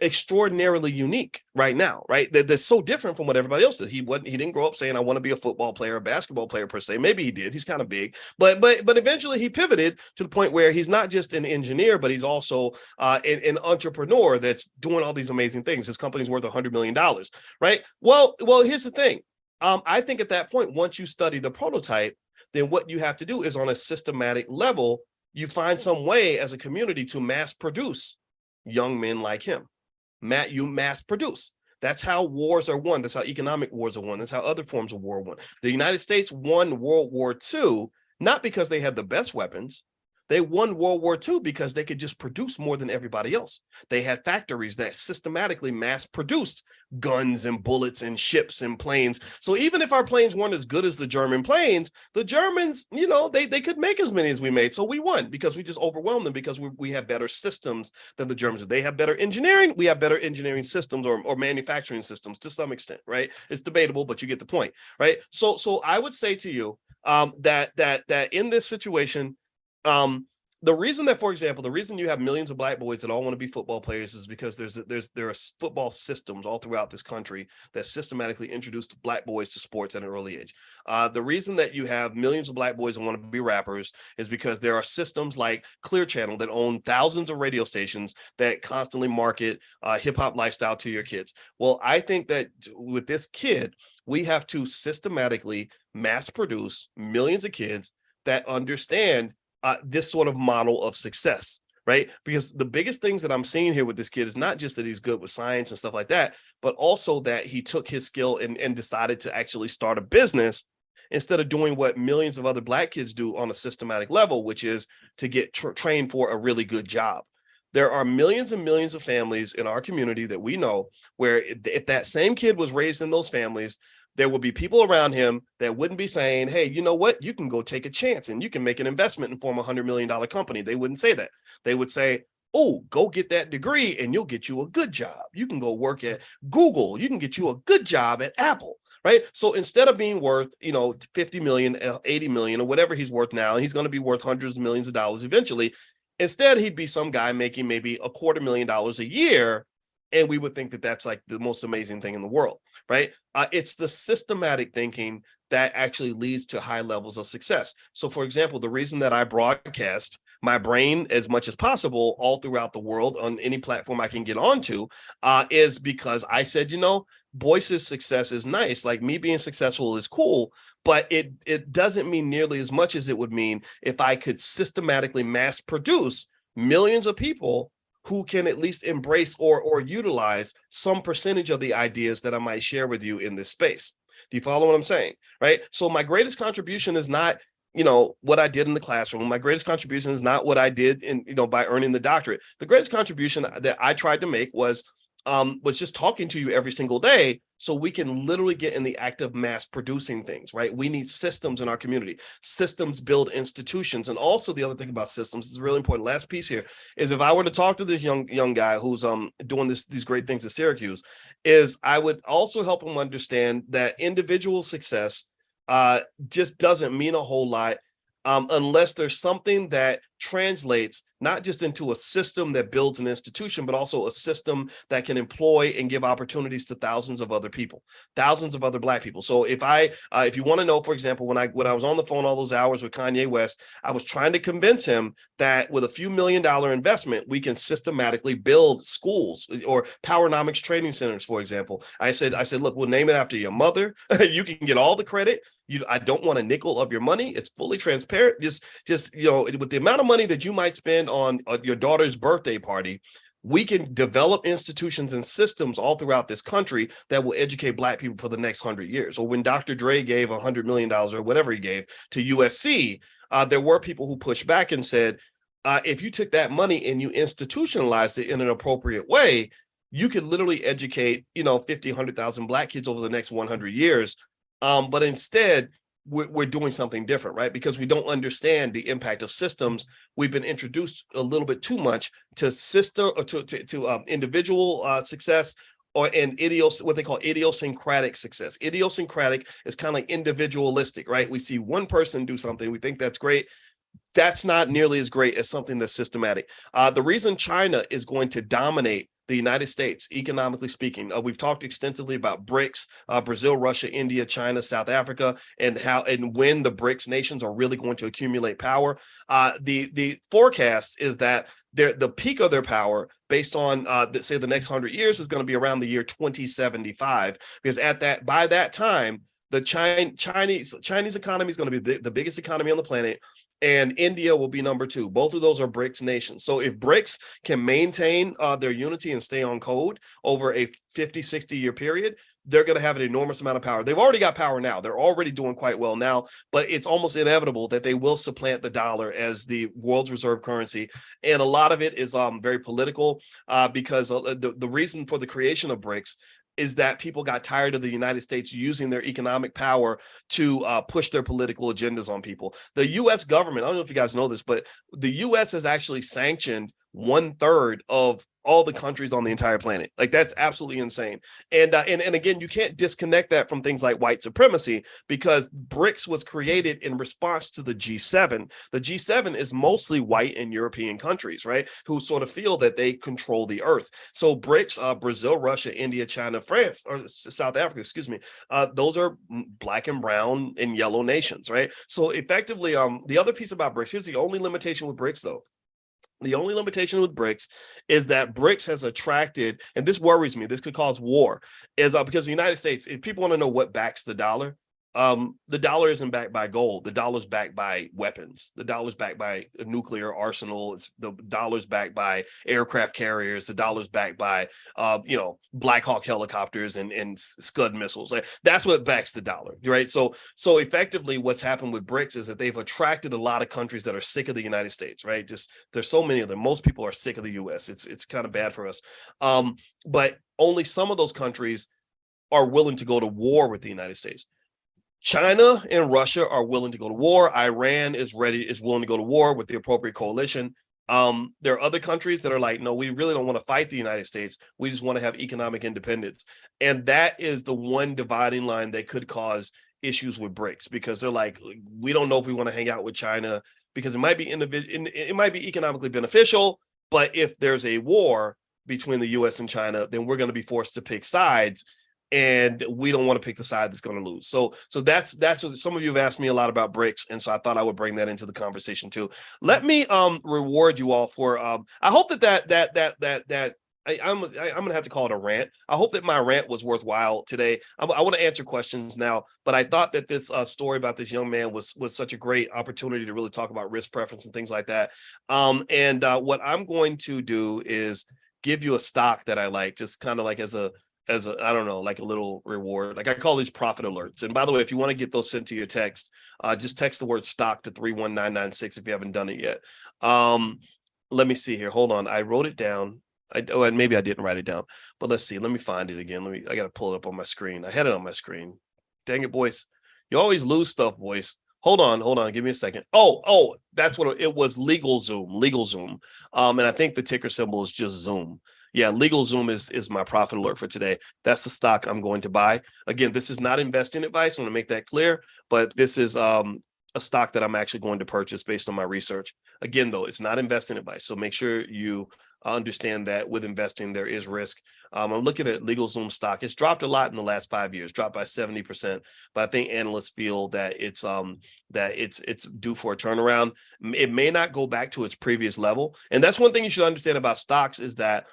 extraordinarily unique right now, right? That's so different from what everybody else did. He didn't grow up saying, I want to be a football player, a basketball player per se. Maybe he did. He's kind of big, but eventually he pivoted to the point where he's not just an engineer, but he's also an entrepreneur that's doing all these amazing things. His company's worth $100 million, right? Well, here's the thing. I think at that point, once you study the prototype, then what you have to do is on a systematic level, you find some way as a community to mass produce young men like him. You mass produce. That's how wars are won. That's how economic wars are won. That's how other forms of war are won. The United States won World War II, not because they had the best weapons. They won World War II because they could just produce more than everybody else. They had factories that systematically mass produced guns and bullets and ships and planes. So even if our planes weren't as good as the German planes, the Germans, they could make as many as we made. So we won because we just overwhelmed them because we have better systems than the Germans. They have better engineering. We have better engineering systems or manufacturing systems to some extent, right? It's debatable, but you get the point, right? So I would say to you that in this situation, the reason that, for example, the reason you have millions of black boys that all want to be football players is because there are football systems all throughout this country that systematically introduced black boys to sports at an early age. The reason that you have millions of black boys that want to be rappers is because there are systems like Clear Channel that own thousands of radio stations that constantly market hip hop lifestyle to your kids. Well, I think that with this kid, we have to systematically mass produce millions of kids that understand this sort of model of success, right? Because the biggest things that I'm seeing here with this kid is not just that he's good with science and stuff like that, but also that he took his skill and decided to actually start a business instead of doing what millions of other black kids do on a systematic level, which is to get trained for a really good job. There are millions and millions of families in our community that we know where if that same kid was raised in those families, there would be people around him that wouldn't be saying, hey, you know what? You can go take a chance and you can make an investment and form $100 million company. They wouldn't say that. They would say, oh, go get that degree and you'll get you a good job. You can go work at Google. You can get you a good job at Apple, right? So instead of being worth, 50 million, 80 million or whatever he's worth now, he's going to be worth hundreds of millions of dollars eventually. Instead, he'd be some guy making maybe $250,000 a year. And we would think that that's like the most amazing thing in the world, right? It's the systematic thinking that actually leads to high levels of success. So, for example, the reason that I broadcast my brain as much as possible all throughout the world on any platform I can get onto is because I said, Boyce's success is nice. Like me being successful is cool, but it doesn't mean nearly as much as it would mean if I could systematically mass produce millions of people who can at least embrace or utilize some percentage of the ideas that I might share with you in this space. Do you follow what I'm saying? Right? So my greatest contribution is not, what I did in the classroom. My greatest contribution is not what I did by earning the doctorate. The greatest contribution that I tried to make was just talking to you every single day so we can literally get in the act of mass producing things, right? We need systems in our community. Systems build institutions. And also the other thing about systems is really important. Last piece here is if I were to talk to this young guy who's doing these great things at Syracuse, is I would also help him understand that individual success just doesn't mean a whole lot unless there's something that translates not just into a system that builds an institution, but also a system that can employ and give opportunities to thousands of other people, thousands of other Black people. So if you want to know, for example, when I was on the phone all those hours with Kanye West, I was trying to convince him that with a few $1 million investment, we can systematically build schools or Powernomics training centers, for example. I said, look, we'll name it after your mother. You can get all the credit. I don't want a nickel of your money. It's fully transparent. Just with the amount of money that you might spend on your daughter's birthday party, we can develop institutions and systems all throughout this country that will educate Black people for the next 100 years. Or when Dr. Dre gave $100 million or whatever he gave to USC, there were people who pushed back and said, if you took that money and you institutionalized it in an appropriate way, you could literally educate, 50, 100,000 Black kids over the next 100 years. But instead, we're doing something different, right? Because we don't understand the impact of systems. We've been introduced a little bit too much to system or to individual success, or what they call idiosyncratic success. Idiosyncratic is kind of like individualistic, right? We see one person do something, we think that's great. That's not nearly as great as something that's systematic. The reason China is going to dominate the United States, economically speaking, we've talked extensively about BRICS, Brazil, Russia, India, China, South Africa, and how and when the BRICS nations are really going to accumulate power. The forecast is that the peak of their power, based on say the next 100 years, is going to be around the year 2075, because by that time, the Chinese economy is going to be the biggest economy on the planet, and India will be number 2. Both of those are BRICS nations. So if BRICS can maintain their unity and stay on code over a 50, 60-year period, they're going to have an enormous amount of power. They've already got power now. They're already doing quite well now, but it's almost inevitable that they will supplant the dollar as the world's reserve currency. And a lot of it is very political, because the reason for the creation of BRICS is that people got tired of the United States using their economic power to push their political agendas on people. The U.S. government, I don't know if you guys know this, but the U.S. has actually sanctioned 1/3 of all the countries on the entire planet. Like, that's absolutely insane. And again, you can't disconnect that from things like white supremacy, because BRICS was created in response to the G7. The G7 is mostly white and European countries, right, who sort of feel that they control the earth. So BRICS, Brazil, Russia, India, China, France, or South Africa, excuse me, those are Black and brown and yellow nations, right? So effectively, the other piece about BRICS, here's the only limitation with BRICS, though. The only limitation with BRICS is that BRICS has attracted, and this worries me, this could cause war, is because the United States, if people want to know what backs the dollar isn't backed by gold. The dollar's backed by weapons. The dollar's backed by a nuclear arsenal. The dollar's backed by aircraft carriers. The dollar's backed by, Black Hawk helicopters and Scud missiles. That's what backs the dollar, right? So effectively, what's happened with BRICS is that they've attracted a lot of countries that are sick of the United States, right? Just there's so many of them. Most people are sick of the U.S. It's kind of bad for us, but only some of those countries are willing to go to war with the United States. China and Russia are willing to go to war. Iran is willing to go to war with the appropriate coalition. There are other countries that are like, no, we really don't want to fight the United States. We just want to have economic independence. And that is the one dividing line that could cause issues with BRICS, because they're like, we don't know if we want to hang out with China, because it might be economically beneficial, but if there's a war between the U.S. and China, then we're going to be forced to pick sides. And we don't want to pick the side that's going to lose. So that's what some of you have asked me a lot about BRICS, and so I thought I would bring that into the conversation too. Let me reward you all for I hope that I'm gonna have to call it a rant. I hope that my rant was worthwhile today. I want to answer questions now, but I thought that this story about this young man was such a great opportunity to really talk about risk preference and things like that. What I'm going to do is give you a stock that I like, just kind of like as a I don't know, like a little reward. Like, I call these profit alerts. And by the way, if you want to get those sent to your text, just text the word stock to 31996 if you haven't done it yet. Let me see here. Hold on. I wrote it down. And maybe I didn't write it down, but let's see. Let me find it again. I got to pull it up on my screen. I had it on my screen. Dang it, boys. You always lose stuff, boys. Hold on. Give me a second. Oh, that's what it was. LegalZoom. And I think the ticker symbol is just Zoom. Yeah, LegalZoom is my profit alert for today. That's the stock I'm going to buy. Again, this is not investing advice. I want to make that clear, but this is a stock that I'm actually going to purchase based on my research. Again, though, it's not investing advice. So make sure you understand that with investing, there is risk. I'm looking at LegalZoom stock. It's dropped a lot in the last 5 years, dropped by 70%. But I think analysts feel that it's due for a turnaround. It may not go back to its previous level. And that's one thing you should understand about stocks, is that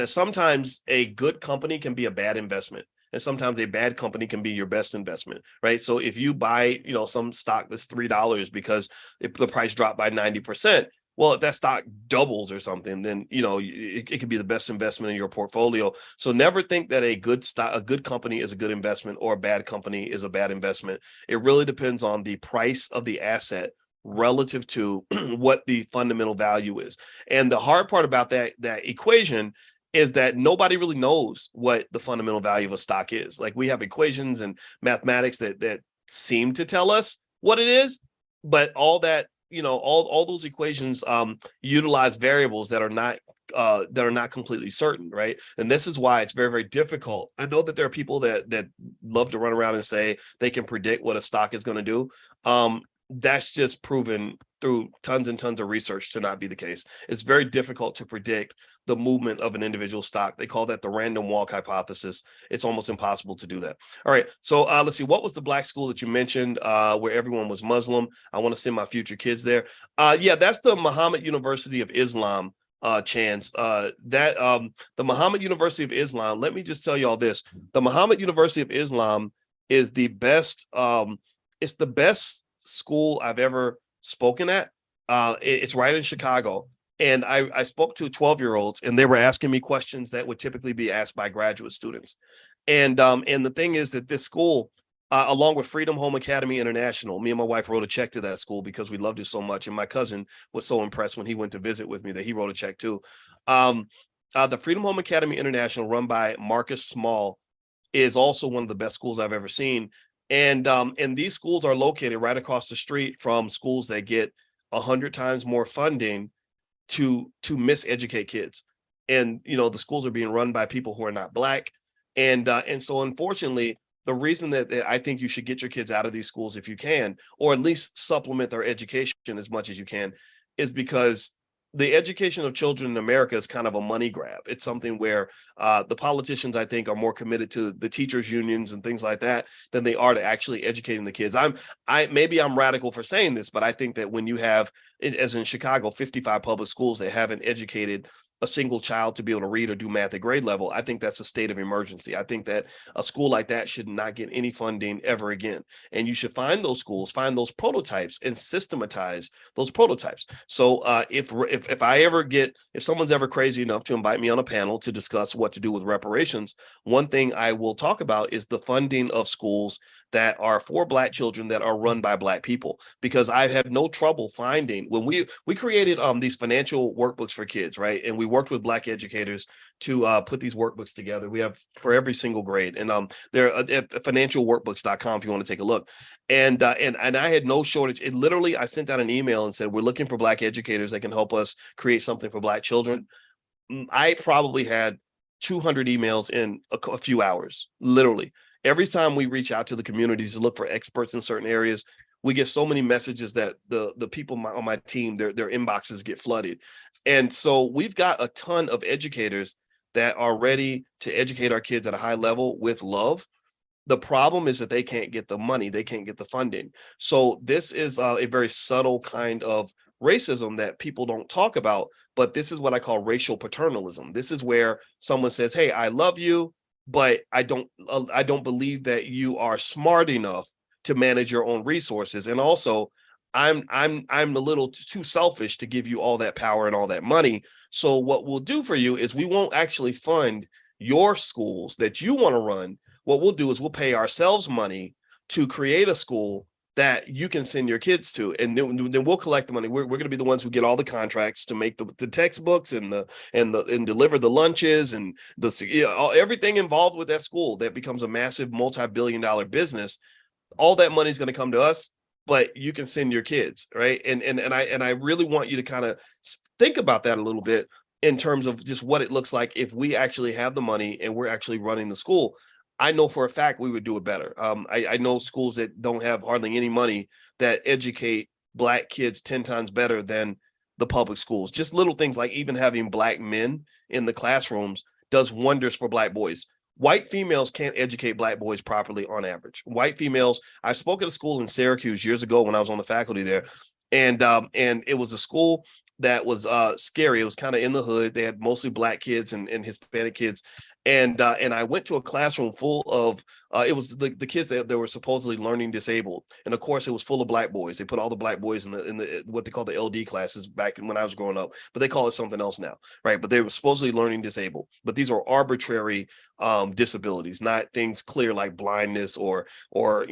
sometimes a good company can be a bad investment, and sometimes a bad company can be your best investment, right? So if you buy, some stock that's $3 because the price dropped by 90%, Well, if that stock doubles or something, then it could be the best investment in your portfolio. So never think that a good company is a good investment or a bad company is a bad investment. It really depends on the price of the asset relative to what the fundamental value is. And the hard part about that equation is that nobody really knows what the fundamental value of a stock is. Like, we have equations and mathematics that seem to tell us what it is, but all those equations utilize variables that are not completely certain, right? And this is why it's very, very difficult. I know that there are people that love to run around and say they can predict what a stock is going to do. That's just proven through tons and tons of research to not be the case. It's very difficult to predict the movement of an individual stock. They call that the random walk hypothesis. It's almost impossible to do that. All right. So let's see. What was the black school that you mentioned where everyone was Muslim? I want to send my future kids there. Yeah, that's the Muhammad University of Islam. Chance the Muhammad University of Islam. Let me just tell you all this. The Muhammad University of Islam is the best. It's the best school I've ever spoken at. It's right in Chicago. And I spoke to 12-year-olds, and they were asking me questions that would typically be asked by graduate students. And the thing is that this school, along with Freedom Home Academy International, me and my wife wrote a check to that school because we loved it so much. And my cousin was so impressed when he went to visit with me that he wrote a check too. The Freedom Home Academy International, run by Marcus Small, is also one of the best schools I've ever seen. And these schools are located right across the street from schools that get 100 times more funding to miseducate kids. And the schools are being run by people who are not Black. And so unfortunately, the reason that I think you should get your kids out of these schools if you can, or at least supplement their education as much as you can, is because the education of children in America is kind of a money grab. It's something where the politicians, I think, are more committed to the teachers' unions and things like that than they are to actually educating the kids. Maybe I'm radical for saying this, but I think that when you have, as in Chicago, 55 public schools that haven't educated a single child to be able to read or do math at grade level, I think that's a state of emergency. I think that a school like that should not get any funding ever again. And you should find those schools, find those prototypes, and systematize those prototypes. So if someone's ever crazy enough to invite me on a panel to discuss what to do with reparations, one thing I will talk about is the funding of schools that are for Black children that are run by Black people, because I have no trouble finding, when we created these financial workbooks for kids, right? And we worked with Black educators to put these workbooks together. We have for every single grade, and they're at financialworkbooks.com if you want to take a look. And I had no shortage. It literally, I sent out an email and said, we're looking for Black educators that can help us create something for Black children. I probably had 200 emails in a few hours, literally. Every time we reach out to the community to look for experts in certain areas, we get so many messages that the people on my team, their inboxes get flooded. And so we've got a ton of educators that are ready to educate our kids at a high level with love. The problem is that they can't get the money, they can't get the funding. So this is a very subtle kind of racism that people don't talk about, but this is what I call racial paternalism. This is where someone says, hey, I love you, but I don't believe that you are smart enough to manage your own resources. And also, I'm a little too selfish to give you all that power and all that money. So what we'll do for you is we won't actually fund your schools that you want to run. What we'll do is we'll pay ourselves money to create a school that you can send your kids to, and then we'll collect the money. We're going to be the ones who get all the contracts to make the textbooks and deliver the lunches and everything involved with that school. That becomes a massive multi-billion-dollar business. All that money is going to come to us, but you can send your kids, right? And I really want you to kind of think about that a little bit in terms of just what it looks like if we actually have the money and we're actually running the school. I know for a fact we would do it better. I know schools that don't have hardly any money that educate Black kids 10 times better than the public schools. Just little things like even having Black men in the classrooms does wonders for Black boys. White females can't educate Black boys properly on average. White females, I spoke at a school in Syracuse years ago when I was on the faculty there. And it was a school that was scary. It was kind of in the hood. They had mostly Black kids and Hispanic kids. And I went to a classroom full It was the kids that were supposedly learning disabled, and of course it was full of black boys. They put all the black boys in the what they call the LD classes back when I was growing up, but they call it something else now, right? But they were supposedly learning disabled, but these are arbitrary disabilities, not things clear like blindness or I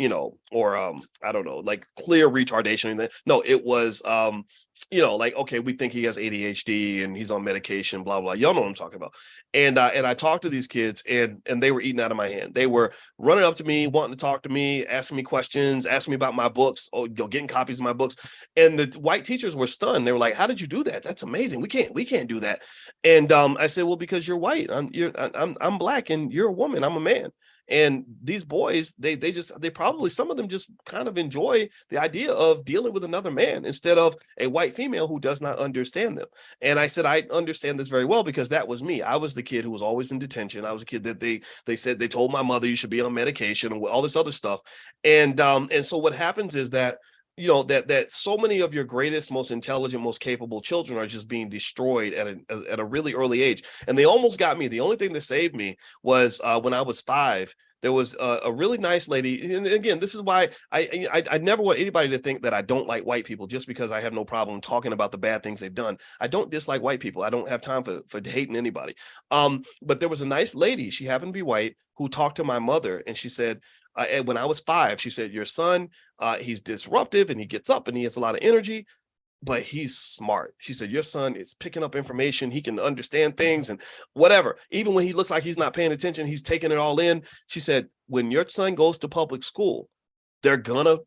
don't know, like clear retardation. No, it was like, okay, we think he has ADHD and he's on medication, blah blah. Y'all know what I'm talking about. And I talked to these kids, and they were eating out of my hand. They were running up to me, wanting to talk to me, asking me questions, asking me about my books, getting copies of my books. And the white teachers were stunned. They were like, "How did you do that? That's amazing. We can't do that." And I said, "Well, because you're white. I'm black, and you're a woman. I'm a man." And these boys, they probably, some of them just kind of enjoy the idea of dealing with another man instead of a white female who does not understand them. And I said, I understand this very well, because that was me. I was the kid who was always in detention. I was a kid that they said, they told my mother you should be on medication and all this other stuff. And so what happens is that that so many of your greatest, most intelligent, most capable children are just being destroyed at a really early age. And they almost got me. The only thing that saved me was when I was 5. There was a really nice lady, and again, this is why I never want anybody to think that I don't like white people just because I have no problem talking about the bad things they've done. I don't dislike white people. I don't have time for hating anybody. But there was a nice lady. She happened to be white, who talked to my mother, and she said, and when I was 5, she said, "Your son, he's disruptive and he gets up and he has a lot of energy, but he's smart." She said, "Your son is picking up information. He can understand things and whatever. Even when he looks like he's not paying attention, he's taking it all in." She said, "When your son goes to public school, they're gonna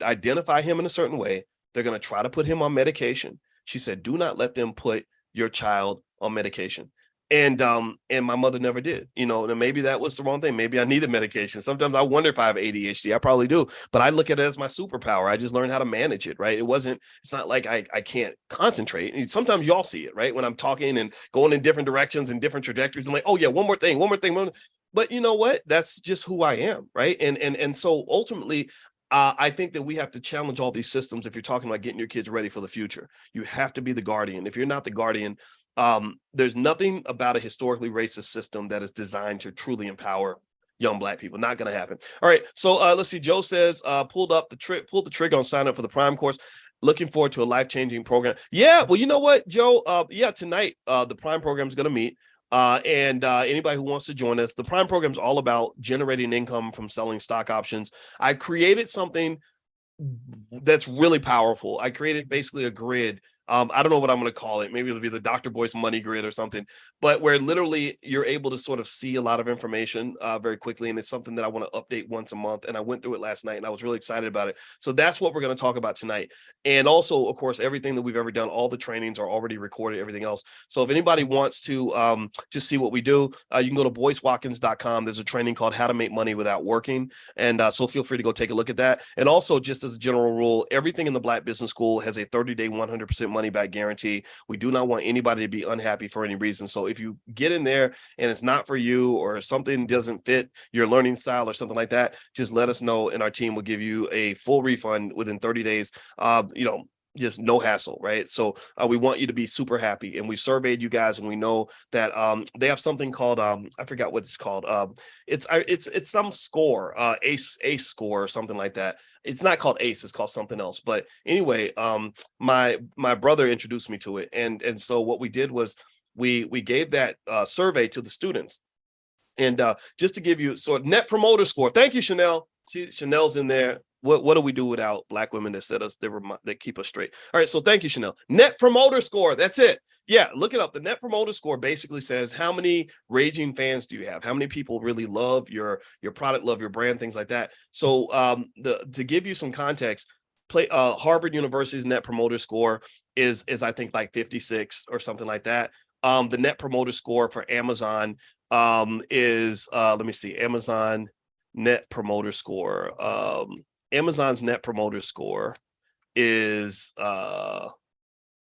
identify him in a certain way. They're gonna try to put him on medication." She said, "Do not let them put your child on medication." And my mother never did. And maybe that was the wrong thing. Maybe I needed medication. Sometimes I wonder if I have ADHD. I probably do, but I look at it as my superpower. I just learned how to manage it, right? It's not like I can't concentrate. And sometimes y'all see it, right? When I'm talking and going in different directions and different trajectories, I'm like, "Oh yeah, one more thing. But you know what? That's just who I am, right? And so ultimately, I think that we have to challenge all these systems. If you're talking about getting your kids ready for the future, you have to be the guardian. If you're not the guardian, there's nothing about a historically racist system that is designed to truly empower young black people. Not going to happen. All right. So let's see. Joe says, pulled the trigger on sign up for the Prime course. Looking forward to a life-changing program. Yeah. Well, you know what, Joe? Tonight, the Prime program is going to meet. And anybody who wants to join us, the Prime program is all about generating income from selling stock options. I created something that's really powerful. I created basically a grid. I don't know what I'm going to call it. Maybe it'll be the Dr. Boyce money grid or something, but where literally you're able to sort of see a lot of information very quickly. And it's something that I want to update once a month. And I went through it last night and I was really excited about it. So that's what we're going to talk about tonight. And also, of course, everything that we've ever done, all the trainings are already recorded, everything else. So if anybody wants to just see what we do, you can go to boycewatkins.com. There's a training called How to Make Money Without Working. And so feel free to go take a look at that. And also, just as a general rule, everything in the Black Business School has a 30-day, 100% money back guarantee. We do not want anybody to be unhappy for any reason. So if you get in there and it's not for you, or something doesn't fit your learning style or something like that, just let us know and our team will give you a full refund within 30 days. Just no hassle, right? So we want you to be super happy. And we surveyed you guys, and we know that they have something called I forgot what it's called. It's some score, ACE score or something like that. It's not called ACE, it's called something else. But anyway, my brother introduced me to it, and so what we did was we gave that survey to the students, and just to give you net promoter score. Thank you, Chanel. See, Chanel's in there. What do we do without Black women that set us, that keep us straight? All right, so thank you, Chanel. Net promoter score. That's it. Yeah, look it up. The net promoter score basically says how many raging fans do you have? How many people really love your product, love your brand, things like that. So to give you some context, Harvard University's net promoter score is I think like 56 or something like that. The net promoter score for Amazon is let me see, Amazon net promoter score. Amazon's net promoter score is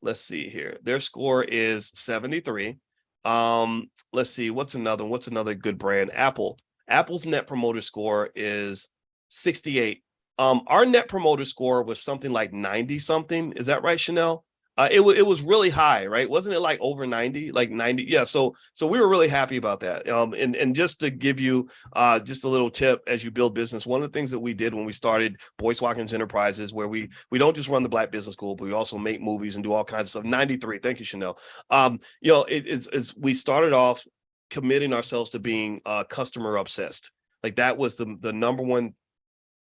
let's see here. Their score is 73. Let's see, what's another good brand? Apple's net promoter score is 68. Our net promoter score was something like 90 something. Is that right, Chanel? It was really high, right? Wasn't it like over 90, like 90? Yeah. So we were really happy about that. And just to give you just a little tip as you build business, one of the things that we did when we started Boyce Watkins Enterprises, where we don't just run the Black Business School, but we also make movies and do all kinds of stuff. 93. Thank you, Chanel. It's we started off committing ourselves to being customer obsessed. Like that was the number one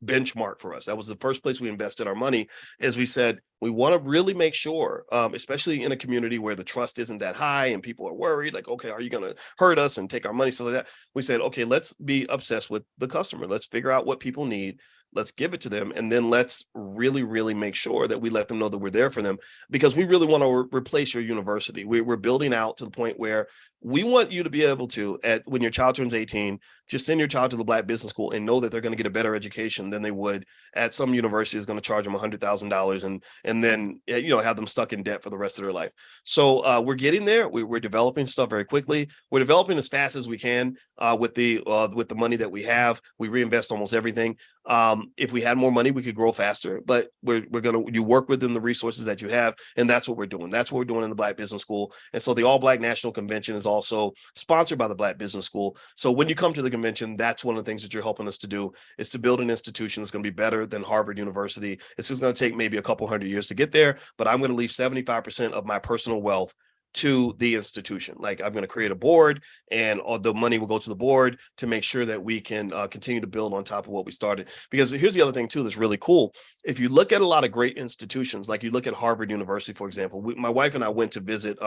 benchmark for us. That was the first place we invested our money. As we said, we want to really make sure, especially in a community where the trust isn't that high and people are worried, like, okay, are you going to hurt us and take our money? So like that we said, okay, let's be obsessed with the customer. Let's figure out what people need. Let's give it to them. And then let's really, really make sure that we let them know that we're there for them, because we really want to replace your university. We're building out to the point where we want you to be able to, when your child turns 18, just send your child to the Black Business School and know that they're going to get a better education than they would at some university is going to charge them $100,000 and then have them stuck in debt for the rest of their life. So we're getting there. We're developing stuff very quickly. We're developing as fast as we can with the money that we have. We reinvest almost everything. If we had more money, we could grow faster, but you work within the resources that you have, and that's what we're doing. That's what we're doing in the Black Business School. And so the All Black National Convention is also sponsored by the Black Business School. So when you come to the convention, that's one of the things that you're helping us to do, is to build an institution that's going to be better than Harvard University. It's just going to take maybe a couple hundred years to get there, but I'm going to leave 75% of my personal wealth to the institution. Like, I'm going to create a board, and all the money will go to the board to make sure that we can continue to build on top of what we started. Because here's the other thing too that's really cool. If you look at a lot of great institutions, like you look at Harvard University, for example, my wife and I went to visit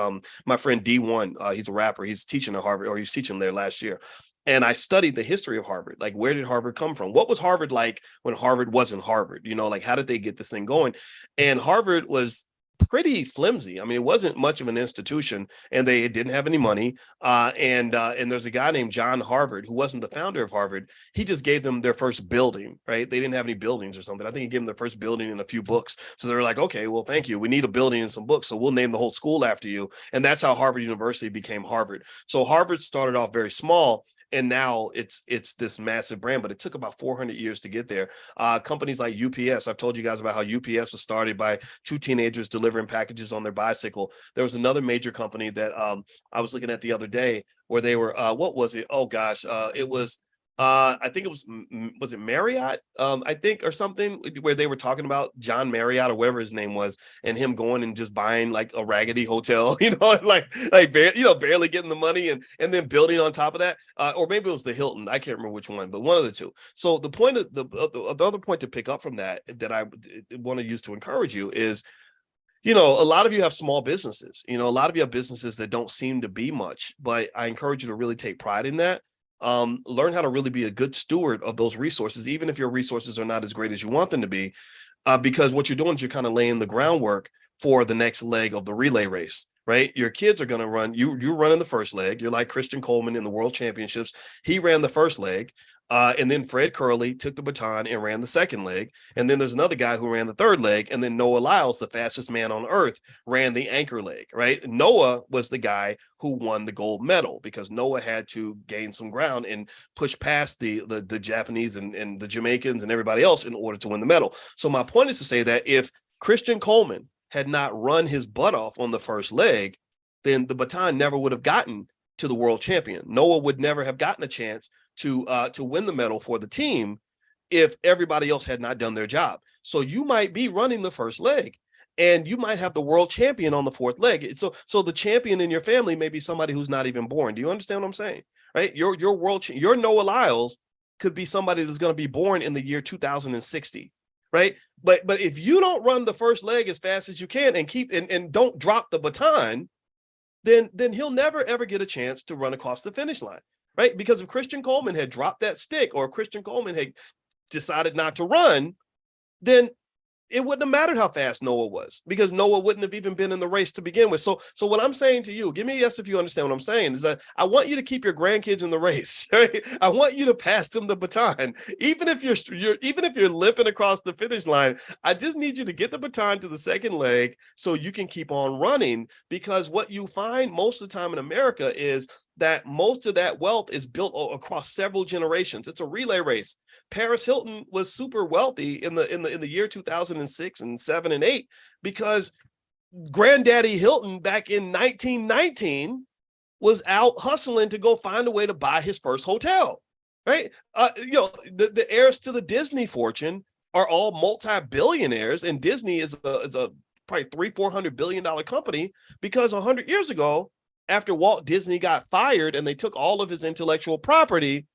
my friend D1. He's a rapper. He's teaching at Harvard, or he's teaching there last year. And I studied the history of Harvard. Like, where did Harvard come from? What was Harvard like when Harvard wasn't Harvard? Like, how did they get this thing going? And Harvard was pretty flimsy. I mean, it wasn't much of an institution, and they didn't have any money. And there's a guy named John Harvard, who wasn't the founder of Harvard. He just gave them their first building, right? They didn't have any buildings or something. I think he gave them their first building and a few books. So they were like, okay, well, thank you. We need a building and some books, so we'll name the whole school after you. And that's how Harvard University became Harvard. So Harvard started off very small, and now it's this massive brand, but it took about 400 years to get there. Companies like UPS, I've told you guys about how UPS was started by two teenagers delivering packages on their bicycle. There was another major company that I was looking at the other day where they were, what was it? Oh gosh, it was, I think it was it Marriott? I think, or something, where they were talking about John Marriott or whatever his name was, and him going and just buying like a raggedy hotel, barely getting the money and then building on top of that. Or maybe it was the Hilton. I can't remember which one, but one of the two. So the point of the other point to pick up from that I want to use to encourage you is, a lot of you have small businesses. A lot of you have businesses that don't seem to be much, but I encourage you to really take pride in that. Learn how to really be a good steward of those resources, even if your resources are not as great as you want them to be, because what you're doing is you're kind of laying the groundwork for the next leg of the relay race, right? Your kids are going to run, you're running the first leg. You're like Christian Coleman in the World Championships. He ran the first leg. And then Fred Curley took the baton and ran the second leg. And then there's another guy who ran the third leg. And then Noah Lyles, the fastest man on earth, ran the anchor leg, right? Noah was the guy who won the gold medal, because Noah had to gain some ground and push past the Japanese and the Jamaicans and everybody else in order to win the medal. So my point is to say that if Christian Coleman had not run his butt off on the first leg, then the baton never would have gotten to the world champion. Noah would never have gotten a chance to win the medal for the team if everybody else had not done their job. So you might be running the first leg, and you might have the world champion on the fourth leg. So the champion in your family may be somebody who's not even born. Do you understand what I'm saying? Right? Your Noah Lyles could be somebody that's going to be born in the year 2060. Right. But if you don't run the first leg as fast as you can and keep and don't drop the baton, then he'll never ever get a chance to run across the finish line. Right? Because if Christian Coleman had dropped that stick, or Christian Coleman had decided not to run, then it wouldn't have mattered how fast Noah was, because Noah wouldn't have even been in the race to begin with. So what I'm saying to you, give me a yes if you understand what I'm saying, is that I want you to keep your grandkids in the race. Right? I want you to pass them the baton, even if you're limping across the finish line. I just need you to get the baton to the second leg so you can keep on running, because what you find most of the time in America is that most of that wealth is built across several generations. It's a relay race. Paris Hilton was super wealthy in the year 2006 and 7 and 8 because Granddaddy Hilton back in 1919 was out hustling to go find a way to buy his first hotel, right? The heirs to the Disney fortune are all multi-billionaires, and Disney is a probably $300-400 billion company because 100 years ago, after Walt Disney got fired and they took all of his intellectual property,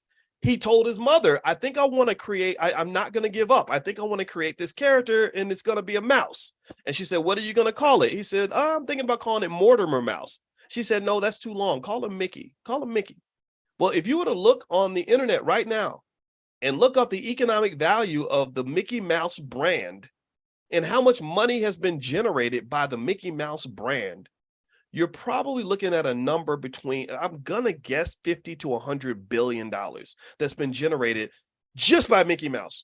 he told his mother, I think I want to create, I'm not going to give up. I think I want to create this character and it's going to be a mouse. And she said, what are you going to call it? He said, I'm thinking about calling it Mortimer Mouse. She said, no, that's too long. Call him Mickey. Call him Mickey. Well, if you were to look on the internet right now and look up the economic value of the Mickey Mouse brand and how much money has been generated by the Mickey Mouse brand, you're probably looking at a number between, I'm gonna guess, 50 to $100 billion that's been generated just by Mickey Mouse.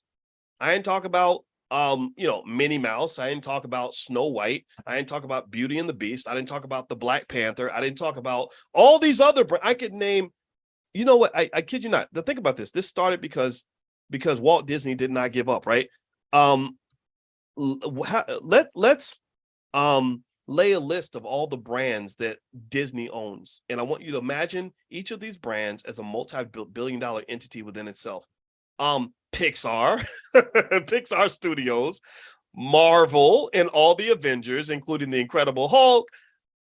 I didn't talk about Minnie Mouse. I didn't talk about Snow White. I didn't talk about Beauty and the Beast. I didn't talk about the Black Panther. I didn't talk about all these other, I could name, you know what? I kid you not. Think about this. This started because Walt Disney did not give up, right? Let's lay a list of all the brands that Disney owns. And I want you to imagine each of these brands as a multi-billion-dollar entity within itself. Pixar, Pixar Studios, Marvel, and all the Avengers, including the Incredible Hulk,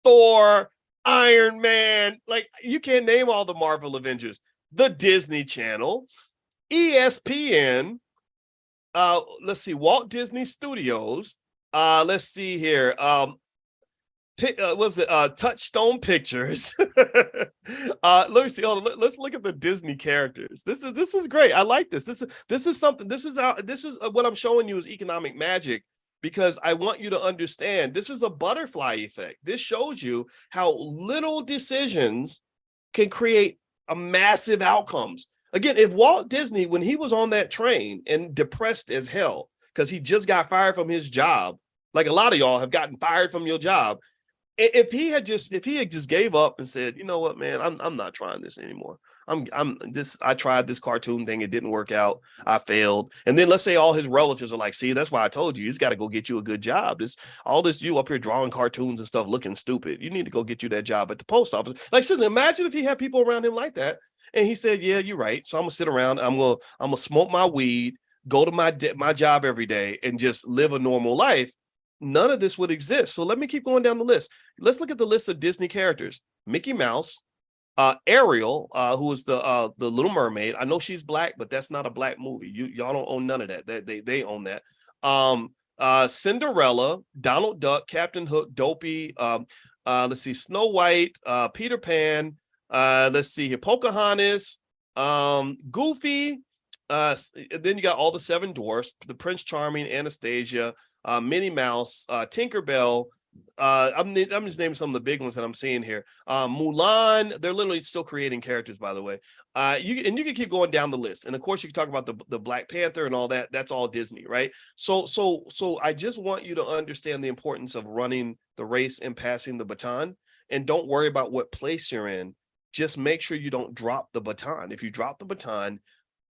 Thor, Iron Man. Like, you can't name all the Marvel Avengers. The Disney Channel, ESPN, let's see, Walt Disney Studios. Let's see here. What was it? Touchstone Pictures. Let me see. Hold on. Let's look at the Disney characters. This is great. I like this. This is something. This is what I'm showing you is economic magic, because I want you to understand this is a butterfly effect. This shows you how little decisions can create a massive outcomes. Again, if Walt Disney, when he was on that train and depressed as hell because he just got fired from his job, like a lot of y'all have gotten fired from your job, if he had just gave up and said, you know what, man, I'm not trying this anymore. I tried this cartoon thing. It didn't work out. I failed. And then let's say all his relatives are like, see, that's why I told you, he's got to go get you a good job. You up here drawing cartoons and stuff looking stupid. You need to go get you that job at the post office. Like, seriously, imagine if he had people around him like that. And he said, yeah, you're right. So I'm gonna sit around. I'm gonna smoke my weed, go to my job every day, and just live a normal life. None of this would exist. So let me keep going down the list. Let's look at the list of Disney characters. Mickey Mouse, Ariel, who is the Little Mermaid. I know she's black, but that's not a black movie. Y'all don't own none of that. They own that. Cinderella, Donald Duck, Captain Hook, Dopey. Let's see, Snow White, Peter Pan. Let's see here, Pocahontas, Goofy. Then you got all the seven dwarfs, the Prince Charming, Anastasia, Minnie Mouse, Tinkerbell. I'm just naming some of the big ones that I'm seeing here. Mulan. They're literally still creating characters, by the way. You can keep going down the list, and of course you can talk about the Black Panther and all that. That's all Disney, right? So I just want you to understand the importance of running the race and passing the baton, and don't worry about what place you're in. Just make sure you don't drop the baton. If you drop the baton,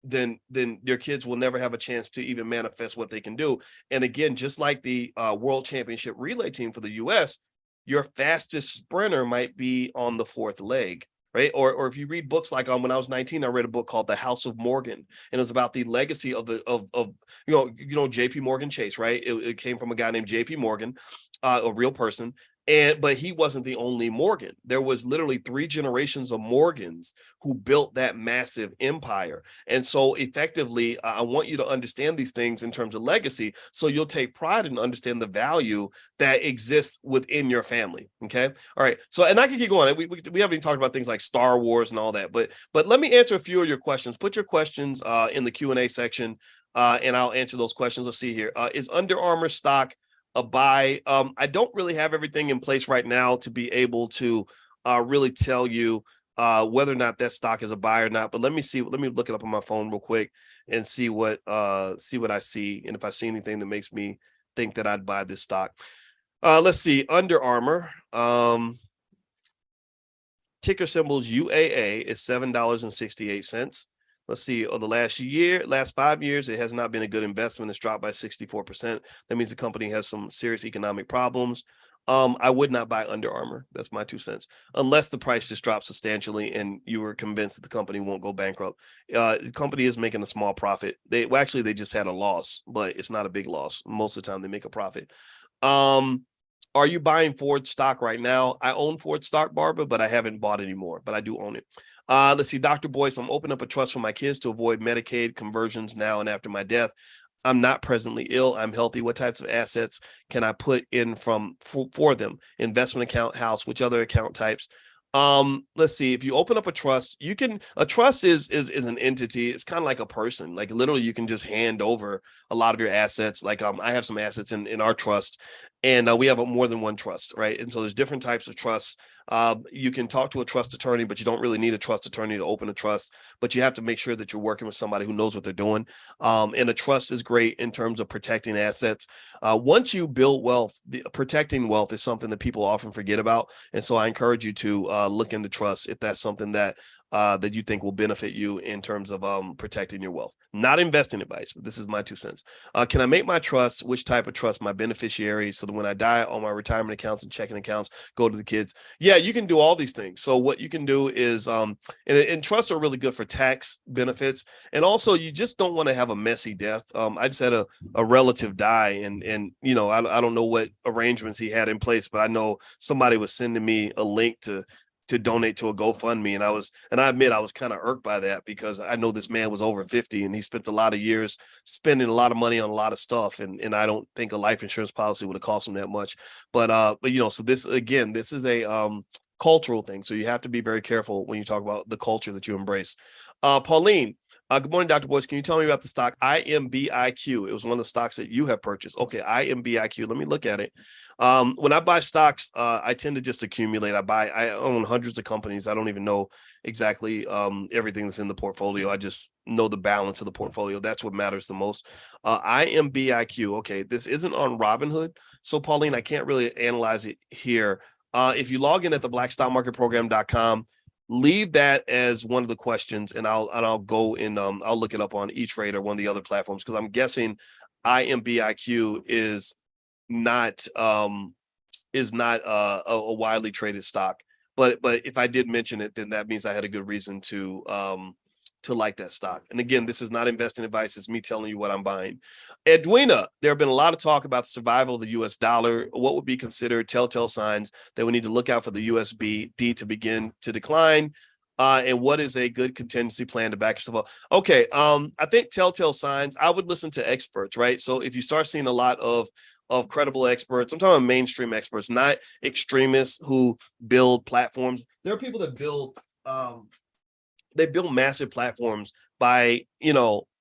then your kids will never have a chance to even manifest what they can do. And again, just like the World Championship relay team for the US, your fastest sprinter might be on the fourth leg, right? Or if you read books like when I was 19, I read a book called The House of Morgan, and it was about the legacy of JP Morgan Chase, right? It came from a guy named JP Morgan, a real person. But he wasn't the only Morgan. There was literally 3 generations of Morgans who built that massive empire. And so effectively, I want you to understand these things in terms of legacy, so you'll take pride and understand the value that exists within your family. Okay. All right. So, and I can keep going. We haven't even talked about things like Star Wars and all that, but let me answer a few of your questions. Put your questions in the Q&A section, and I'll answer those questions. Let's see here. Is Under Armour stock a buy? I don't really have everything in place right now to be able to really tell you whether or not that stock is a buy or not. But let me look it up on my phone real quick and see what I see, and if I see anything that makes me think that I'd buy this stock. Let's see, Under Armour. Ticker symbols UAA is $7.68. Let's see, the last 5 years, it has not been a good investment. It's dropped by 64%. That means the company has some serious economic problems. I would not buy Under Armour. That's my 2 cents, unless the price just drops substantially and you were convinced that the company won't go bankrupt. The company is making a small profit. They just had a loss, but it's not a big loss. Most of the time, they make a profit. Um, are you buying Ford stock right now? I own Ford stock, Barbara, but I haven't bought any more, but I do own it. Let's see, Dr. Boyce, I'm opening up a trust for my kids to avoid Medicaid conversions now and after my death. I'm not presently ill. I'm healthy. What types of assets can I put in for them? Investment account, house, which other account types? Let's see. If you open up a trust, a trust is an entity. It's kind of like a person. Like literally you can just hand over a lot of your assets. Like I have some assets in our trust, and we have more than one trust, right? And so there's different types of trusts. You can talk to a trust attorney, but you don't really need a trust attorney to open a trust. But you have to make sure that you're working with somebody who knows what they're doing. And a trust is great in terms of protecting assets. Once you build wealth, protecting wealth is something that people often forget about. And so I encourage you to look into trust if that's something that you think will benefit you in terms of protecting your wealth. Not investing advice, but this is my 2 cents. Can I make my trust, which type of trust, my beneficiaries, so that when I die, all my retirement accounts and checking accounts go to the kids? Yeah, you can do all these things. So what you can do is, and trusts are really good for tax benefits. And also you just don't want to have a messy death. I just had a relative die, and I don't know what arrangements he had in place, but I know somebody was sending me a link to donate to a GoFundMe. And I admit I was kind of irked by that because I know this man was over 50 and he spent a lot of years spending a lot of money on a lot of stuff. And I don't think a life insurance policy would have cost him that much. But so this is a cultural thing. So you have to be very careful when you talk about the culture that you embrace. Pauline, good morning, Dr. Boyce. Can you tell me about the stock IMBIQ? It was one of the stocks that you have purchased. Okay, IMBIQ. Let me look at it. When I buy stocks, I tend to just accumulate. I own hundreds of companies. I don't even know exactly everything that's in the portfolio. I just know the balance of the portfolio. That's what matters the most. IMBIQ. Okay, this isn't on Robinhood. So, Pauline, I can't really analyze it here. If you log in at the blackstockmarketprogram.com, leave that as one of the questions, and I'll go in. I'll look it up on E-Trade or one of the other platforms, because I'm guessing IMBIQ is not a widely traded stock. But if I did mention it, then that means I had a good reason to like that stock. And again, this is not investing advice. It's me telling you what I'm buying. Edwina, there have been a lot of talk about the survival of the US dollar. What would be considered telltale signs that we need to look out for the USD to begin to decline? And what is a good contingency plan to back yourself up? Okay, I think telltale signs, I would listen to experts, right? So if you start seeing a lot of credible experts, I'm talking about mainstream experts, not extremists who build platforms. There are people that build massive platforms by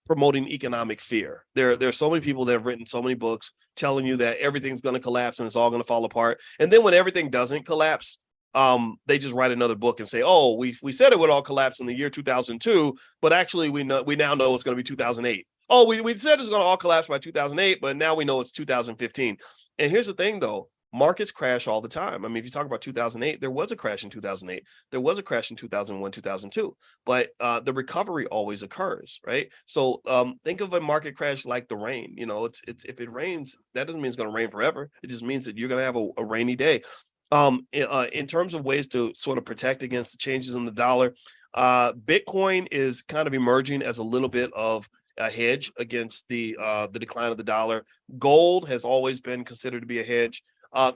promoting economic fear. There's so many people that have written so many books telling you that everything's going to collapse and it's all going to fall apart. And then when everything doesn't collapse, they just write another book and say, "Oh, we said it would all collapse in the year 2002, but actually we now know it's going to be 2008. Oh, we said it's going to all collapse by 2008, but now we know it's 2015." And here's the thing, though. Markets crash all the time. I mean, if you talk about 2008, there was a crash in 2008. There was a crash in 2001, 2002. But the recovery always occurs, right? So think of a market crash like the rain. It's if it rains, that doesn't mean it's going to rain forever. It just means that you're going to have a rainy day. In terms of ways to sort of protect against the changes in the dollar, Bitcoin is kind of emerging as a little bit of a hedge against the decline of the dollar. Gold has always been considered to be a hedge.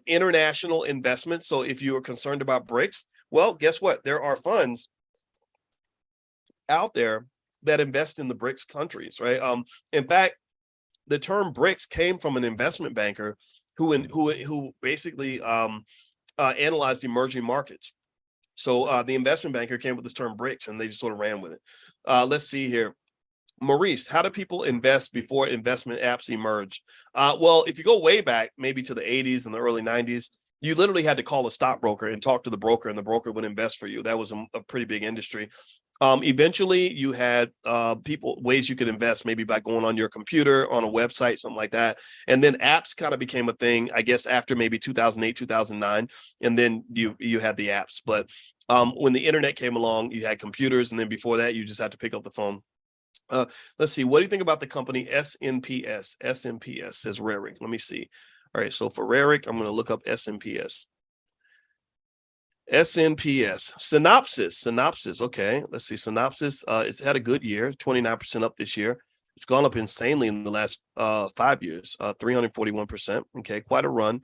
International investments. So if you are concerned about BRICS, well, guess what? There are funds out there that invest in the BRICS countries, right? In fact, the term BRICS came from an investment banker who basically analyzed emerging markets. So the investment banker came with this term BRICS, and they just sort of ran with it. Let's see here. Maurice, how do people invest before investment apps emerged? Well, if you go way back, maybe to the 80s and the early 90s, you literally had to call a stockbroker and talk to the broker, and the broker would invest for you. That was a pretty big industry. Eventually, you had ways you could invest, maybe by going on your computer, on a website, something like that. And then apps kind of became a thing, I guess, after maybe 2008, 2009. And then you had the apps. But when the internet came along, you had computers. And then before that, you just had to pick up the phone. Let's see. What do you think about the company SNPS? SNPS says Rarick. Let me see. All right, so for Rarick, I'm going to look up SNPS. SNPS. Synopsis. Okay, let's see. Synopsis, it's had a good year, 29% up this year. It's gone up insanely in the last 5 years, 341%. Okay, quite a run.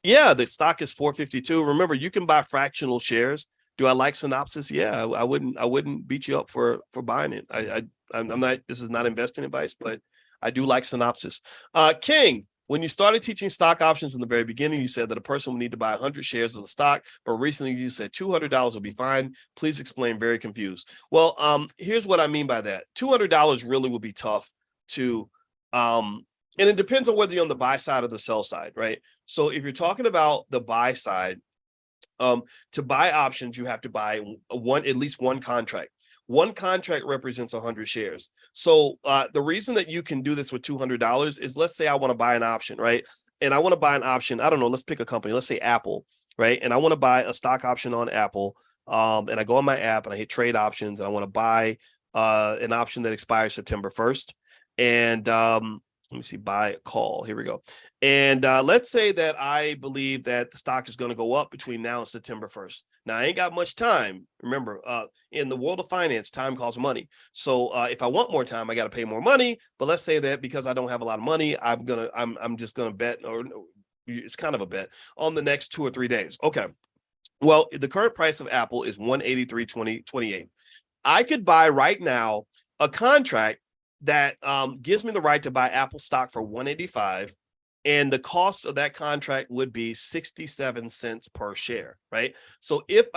Yeah, the stock is 452. Remember, you can buy fractional shares. Do I like Synopsis? Yeah, I wouldn't beat you up for buying it. I'm not, this is not investing advice, but I do like Synopsis. King, when you started teaching stock options in the very beginning, you said that a person would need to buy 100 shares of the stock, but recently you said $200 will be fine. Please explain. Very confused. Well, here's what I mean by that. $200 really will be tough to, and it depends on whether you're on the buy side or the sell side, right? So if you're talking about the buy side, to buy options, you have to buy at least one contract. One contract represents 100 shares. So the reason that you can do this with $200 is, let's say I want to buy an option, right? And I want to buy an option. I don't know. Let's pick a company. Let's say Apple, right? And I want to buy a stock option on Apple. And I go on my app and I hit trade options and I want to buy an option that expires September 1st. And let me see, buy a call. Here we go. And let's say that I believe that the stock is going to go up between now and September 1st. Now, I ain't got much time. Remember, in the world of finance, time costs money. So if I want more time, I got to pay more money. But let's say that because I don't have a lot of money, I'm just going to bet, or it's kind of a bet, on the next 2 or 3 days. Okay. Well, the current price of Apple is $183.28. I could buy right now a contract that gives me the right to buy Apple stock for $185, and the cost of that contract would be 67 cents per share, right? So if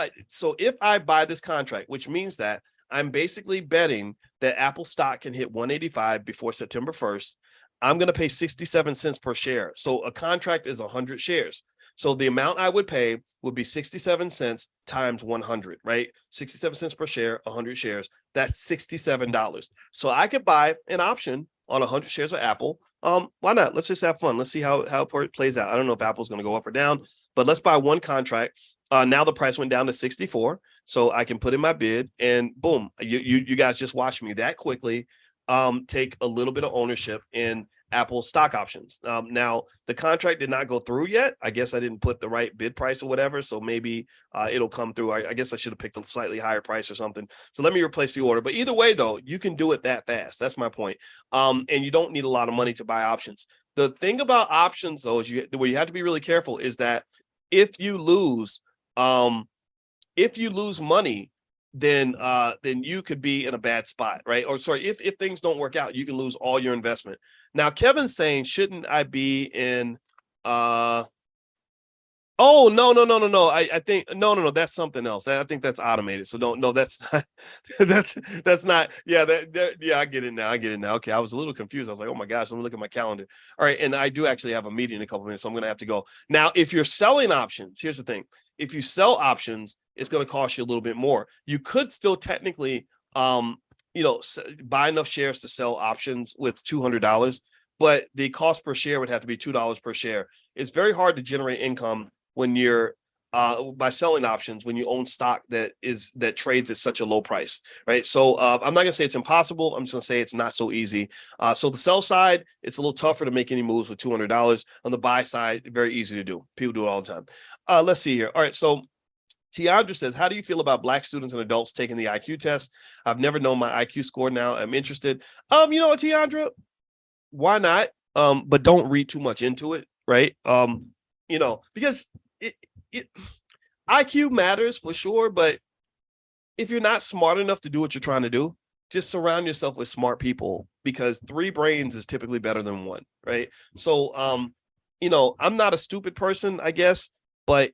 I buy this contract, which means that I'm basically betting that Apple stock can hit 185 before September 1st, I'm going to pay 67 cents per share. So a contract is 100 shares. So the amount I would pay would be 67 cents times 100, right? 67 cents per share, 100 shares. That's $67. So I could buy an option on 100 shares of Apple. Why not? Let's just have fun. Let's see how it plays out. I don't know if Apple's going to go up or down, but let's buy one contract. Now the price went down to 64, so I can put in my bid, and boom, you guys just watch me that quickly take a little bit of ownership in Apple stock options. Now, the contract did not go through yet. I guess I didn't put the right bid price or whatever, so maybe it'll come through. I guess I should have picked a slightly higher price or something. So let me replace the order. But either way, though, you can do it that fast. That's my point. And you don't need a lot of money to buy options. The thing about options, though, is where you have to be really careful is that if you lose money, then you could be in a bad spot, right? Or sorry, if things don't work out, you can lose all your investment. Now, Kevin's saying, shouldn't I be in oh, no. I think no, that's something else. I think that's automated. So no, that's not, that's not. Yeah, yeah, I get it now. Okay, I was a little confused. I was like, oh my gosh, let me look at my calendar. All right, and I do actually have a meeting in a couple minutes, so I'm gonna have to go. Now, if you're selling options, here's the thing. If you sell options, it's going to cost you a little bit more. You could still technically, buy enough shares to sell options with $200, but the cost per share would have to be $2 per share. It's very hard to generate income when you're by selling options when you own stock that trades at such a low price, right? So I'm not gonna say it's impossible. I'm just gonna say it's not so easy. So the sell side, it's a little tougher to make any moves with $200. On the buy side, very easy to do. People do it all the time. Let's see here. All right, so Tiandra says, how do you feel about Black students and adults taking the IQ test? I've never known my IQ score. Now I'm interested. You know what, Tiandra? Why not? But don't read too much into it, right? Because IQ matters for sure, but if you're not smart enough to do what you're trying to do, just surround yourself with smart people, because 3 brains is typically better than 1, right? So, I'm not a stupid person, I guess, but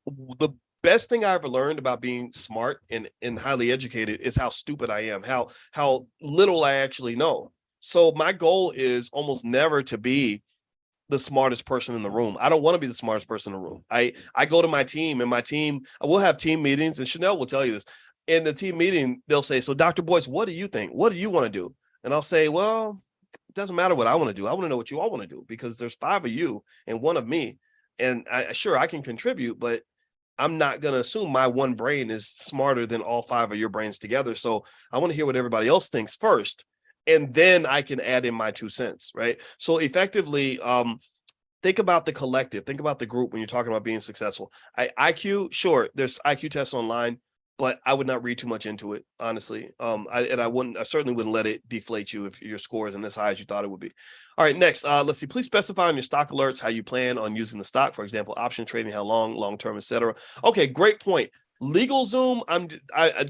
the best thing I ever learned about being smart and highly educated is how stupid I am, how little I actually know. So my goal is almost never to be the smartest person in the room. I don't want to be the smartest person in the room. I go to my team, and my team, we'll have team meetings, and Chanel will tell you this. In the team meeting, they'll say, so Dr. Boyce, what do you think? What do you want to do? And I'll say, well, it doesn't matter what I want to do. I want to know what you all want to do, because there's 5 of you and 1 of me. And I can contribute, but I'm not going to assume my 1 brain is smarter than all 5 of your brains together. So I want to hear what everybody else thinks first. and then I can add in my 2 cents, right? So effectively, think about the collective, think about the group when you're talking about being successful. IQ, sure, there's IQ tests online, but I would not read too much into it, honestly. I certainly wouldn't let it deflate you if your score isn't as high as you thought it would be. All right, next, let's see. Please specify on your stock alerts how you plan on using the stock. For example, option trading, how long term, etc. Okay, great point. LegalZoom,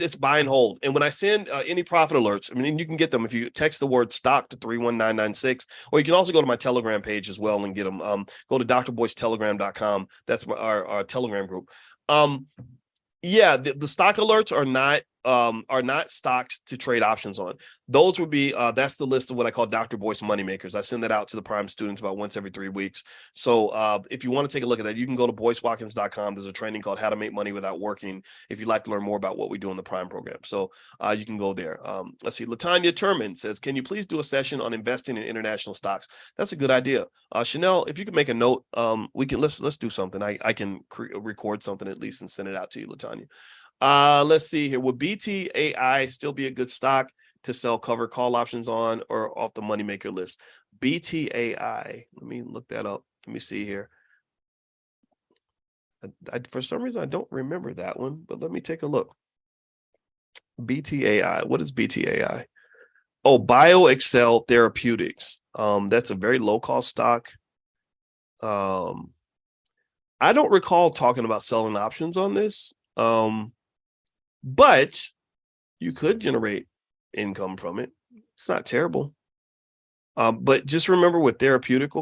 it's buy and hold. And when I send any profit alerts, I mean, you can get them if you text the word stock to 31996, or you can also go to my Telegram page as well and get them. Go to drboycetelegram.com. That's our Telegram group. Yeah, the stock alerts are not stocks to trade options on. Those would be that's the list of what I call Dr. Boyce moneymakers. I send that out to the prime students about once every 3 weeks. So if you want to take a look at that, you can go to boycewatkins.com. There's a training called How to Make Money Without Working if you'd like to learn more about what we do in the prime program. So you can go there. Let's see. Latanya Turman says, can you please do a session on investing in international stocks? That's a good idea. Chanel, if you could make a note, we can let's do something. I can record something at least and send it out to you, Latanya. Let's see here. Would BTAI still be a good stock to sell cover call options on or off the moneymaker list? BTAI. Let me look that up. Let me see here. For some reason, I don't remember that one, but let me take a look. BTAI. What is BTAI? Oh, BioXcel Therapeutics. That's a very low cost stock. I don't recall talking about selling options on this. But you could generate income from it. It's not terrible. But just remember with therapeutic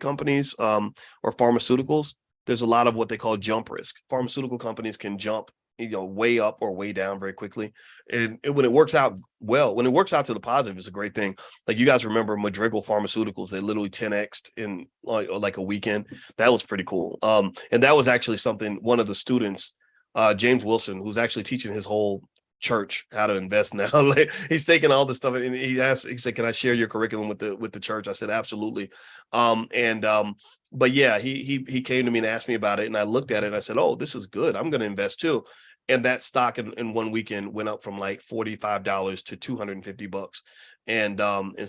companies or pharmaceuticals, there's a lot of what they call jump risk. Pharmaceutical companies can jump, way up or way down very quickly. And when it works out well, when it works out to the positive, it's a great thing. Like you guys remember Madrigal Pharmaceuticals, they literally 10x'd in like a weekend. That was pretty cool. And that was actually something one of the students, James Wilson, who's actually teaching his whole church how to invest now. Like he's taking all this stuff and he said, can I share your curriculum with the church? I said, absolutely. But yeah, he came to me and asked me about it and I looked at it and I said, oh, this is good. I'm going to invest too. And that stock in one weekend went up from like $45 to $250. And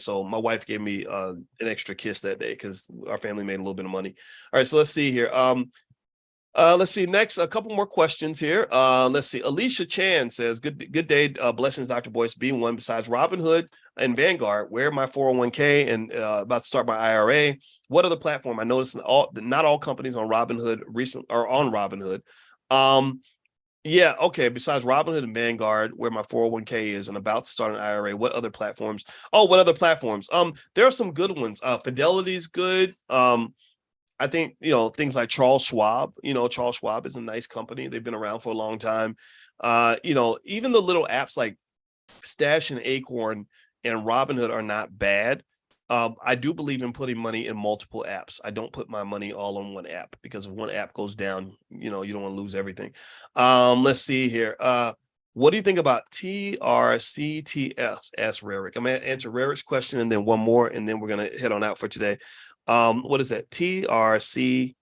so my wife gave me an extra kiss that day because our family made a little bit of money. All right, so let's see here. Let's see next, a couple more questions here. Let's see. Alicia Chan says, good day. Blessings, Dr. Boyce. Being one besides Robinhood and Vanguard, where my 401k and about to start my IRA. What other platform? I noticed not all companies on Robinhood are on Robinhood. Yeah, okay. Besides Robinhood and Vanguard, where my 401k is and about to start an IRA, what other platforms? Oh, what other platforms? There are some good ones. Fidelity's good. I think, things like Charles Schwab, Charles Schwab is a nice company. They've been around for a long time. Even the little apps like Stash and Acorn and Robinhood are not bad. I do believe in putting money in multiple apps. I don't put my money all on one app because if one app goes down, you don't want to lose everything. Let's see here. What do you think about TRCTF? Asked Rarick. I'm going to answer Rarick's question and then one more, and then we're going to head on out for today. What is that? TRCTF.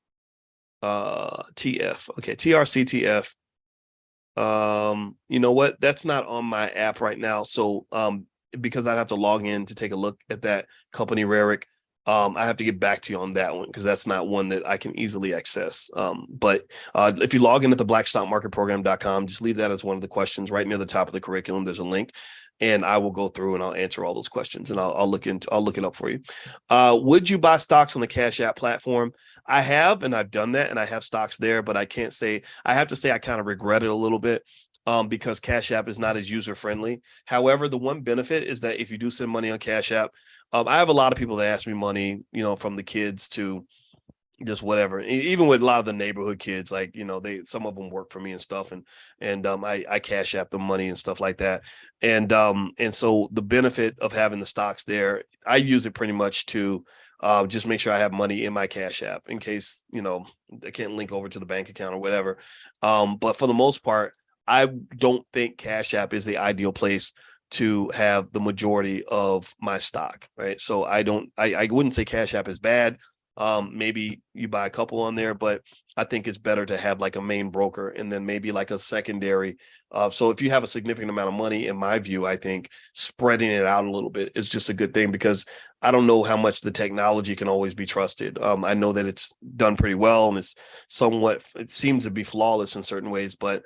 Okay, TRCTF. You know what? That's not on my app right now. So because I have to log in to take a look at that company, Rarick, I have to get back to you on that one because that's not one that I can easily access. But if you log in at the blackstockmarketprogram.com, just leave that as one of the questions right near the top of the curriculum. There's a link. And I will go through and I'll answer all those questions and I'll look it up for you. Would you buy stocks on the Cash App platform? I have, and I've done that and I have stocks there, but I have to say I kind of regret it a little bit because Cash App is not as user friendly. However, the one benefit is that if you do send money on Cash App, I have a lot of people that ask me money, from the kids to just whatever, even with a lot of the neighborhood kids, like, some of them work for me and stuff. And I Cash App them money and stuff like that. And so the benefit of having the stocks there, I use it pretty much to just make sure I have money in my Cash App in case, I can't link over to the bank account or whatever. But for the most part, I don't think Cash App is the ideal place to have the majority of my stock. Right. So I wouldn't say Cash App is bad. Maybe you buy a couple on there, but I think it's better to have like a main broker and then maybe like a secondary. So if you have a significant amount of money, in my view, I think spreading it out a little bit is just a good thing, because I don't know how much the technology can always be trusted. I know that it's done pretty well and it's somewhat, it seems to be flawless in certain ways, but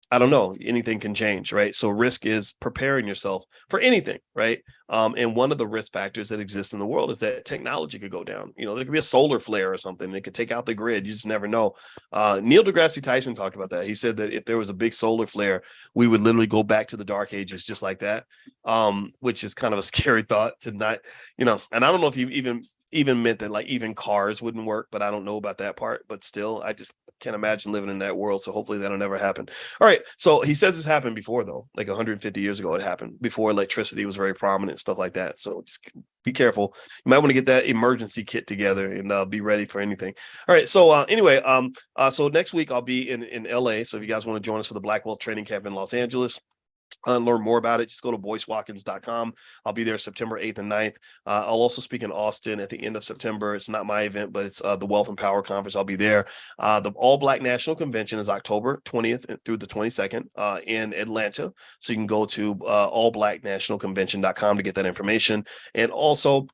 I don't know. Anything can change, right? So risk is preparing yourself for anything, right? And one of the risk factors that exists in the world is that technology could go down. There could be a solar flare or something. It could take out the grid. You just never know. Neil deGrasse Tyson talked about that. He said that if there was a big solar flare, we would literally go back to the dark ages just like that, which is kind of a scary thought to not, and I don't know if you even meant that like even cars wouldn't work, but I don't know about that part. But still, I just can't imagine living in that world. So hopefully that'll never happen. All right. So he says this happened before, though, like 150 years ago, it happened before electricity was very prominent, stuff like that. So just be careful. You might want to get that emergency kit together and be ready for anything. All right. So anyway, so next week I'll be in LA. So if you guys want to join us for the Black Wealth Training Camp in Los Angeles, learn more about it, just go to boycewatkins.com. I'll be there September 8th and 9th. I'll also speak in Austin at the end of September. It's not my event, but it's the Wealth and Power Conference. I'll be there. The All Black National Convention is October 20th through the 22nd in Atlanta. So you can go to allblacknationalconvention.com to get that information. And also,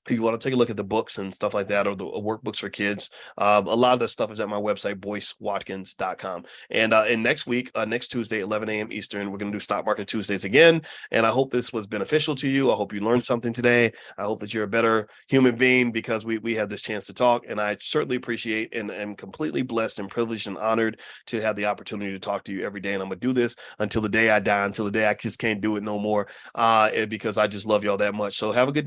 if you want to take a look at the books and stuff like that, or the workbooks for kids, a lot of that stuff is at my website, boycewatkins.com. And next week, next Tuesday, 11 a.m. Eastern, we're going to do Stock Market Tuesdays again. And I hope this was beneficial to you. I hope you learned something today. I hope that you're a better human being because we had this chance to talk. And I certainly appreciate and am completely blessed and privileged and honored to have the opportunity to talk to you every day. And I'm going to do this until the day I die, until the day I just can't do it no more, because I just love y'all that much. So have a good day.